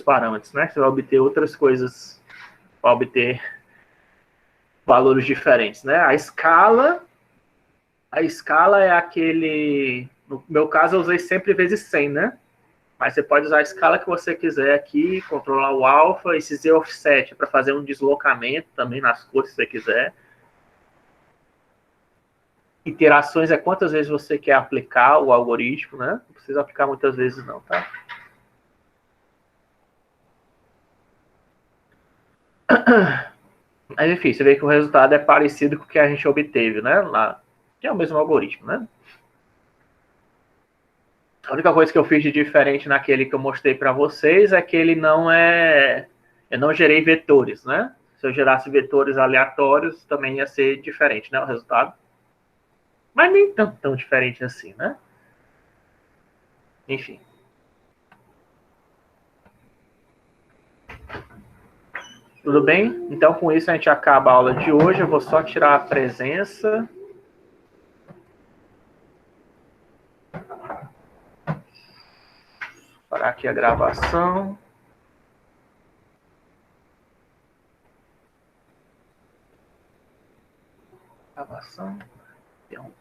parâmetros, né? Você vai obter outras coisas para obter valores diferentes, né? A escala é aquele... No meu caso, eu usei sempre vezes 100, né? Mas você pode usar a escala que você quiser aqui, controlar o alfa, esse Z offset para fazer um deslocamento também nas cores, se você quiser. Iterações é quantas vezes você quer aplicar o algoritmo, né? Não precisa aplicar muitas vezes não, tá? Mas enfim, você vê que o resultado é parecido com o que a gente obteve, né? Lá, que é o mesmo algoritmo, né? A única coisa que eu fiz de diferente naquele que eu mostrei para vocês é que ele não é... Eu não gerei vetores, né? Se eu gerasse vetores aleatórios, também ia ser diferente, né? O resultado. Mas nem tão diferente assim, né? Enfim. Tudo bem? Então, com isso, a gente acaba a aula de hoje. Eu vou só tirar a presença. Parar aqui a gravação. Gravação. Então,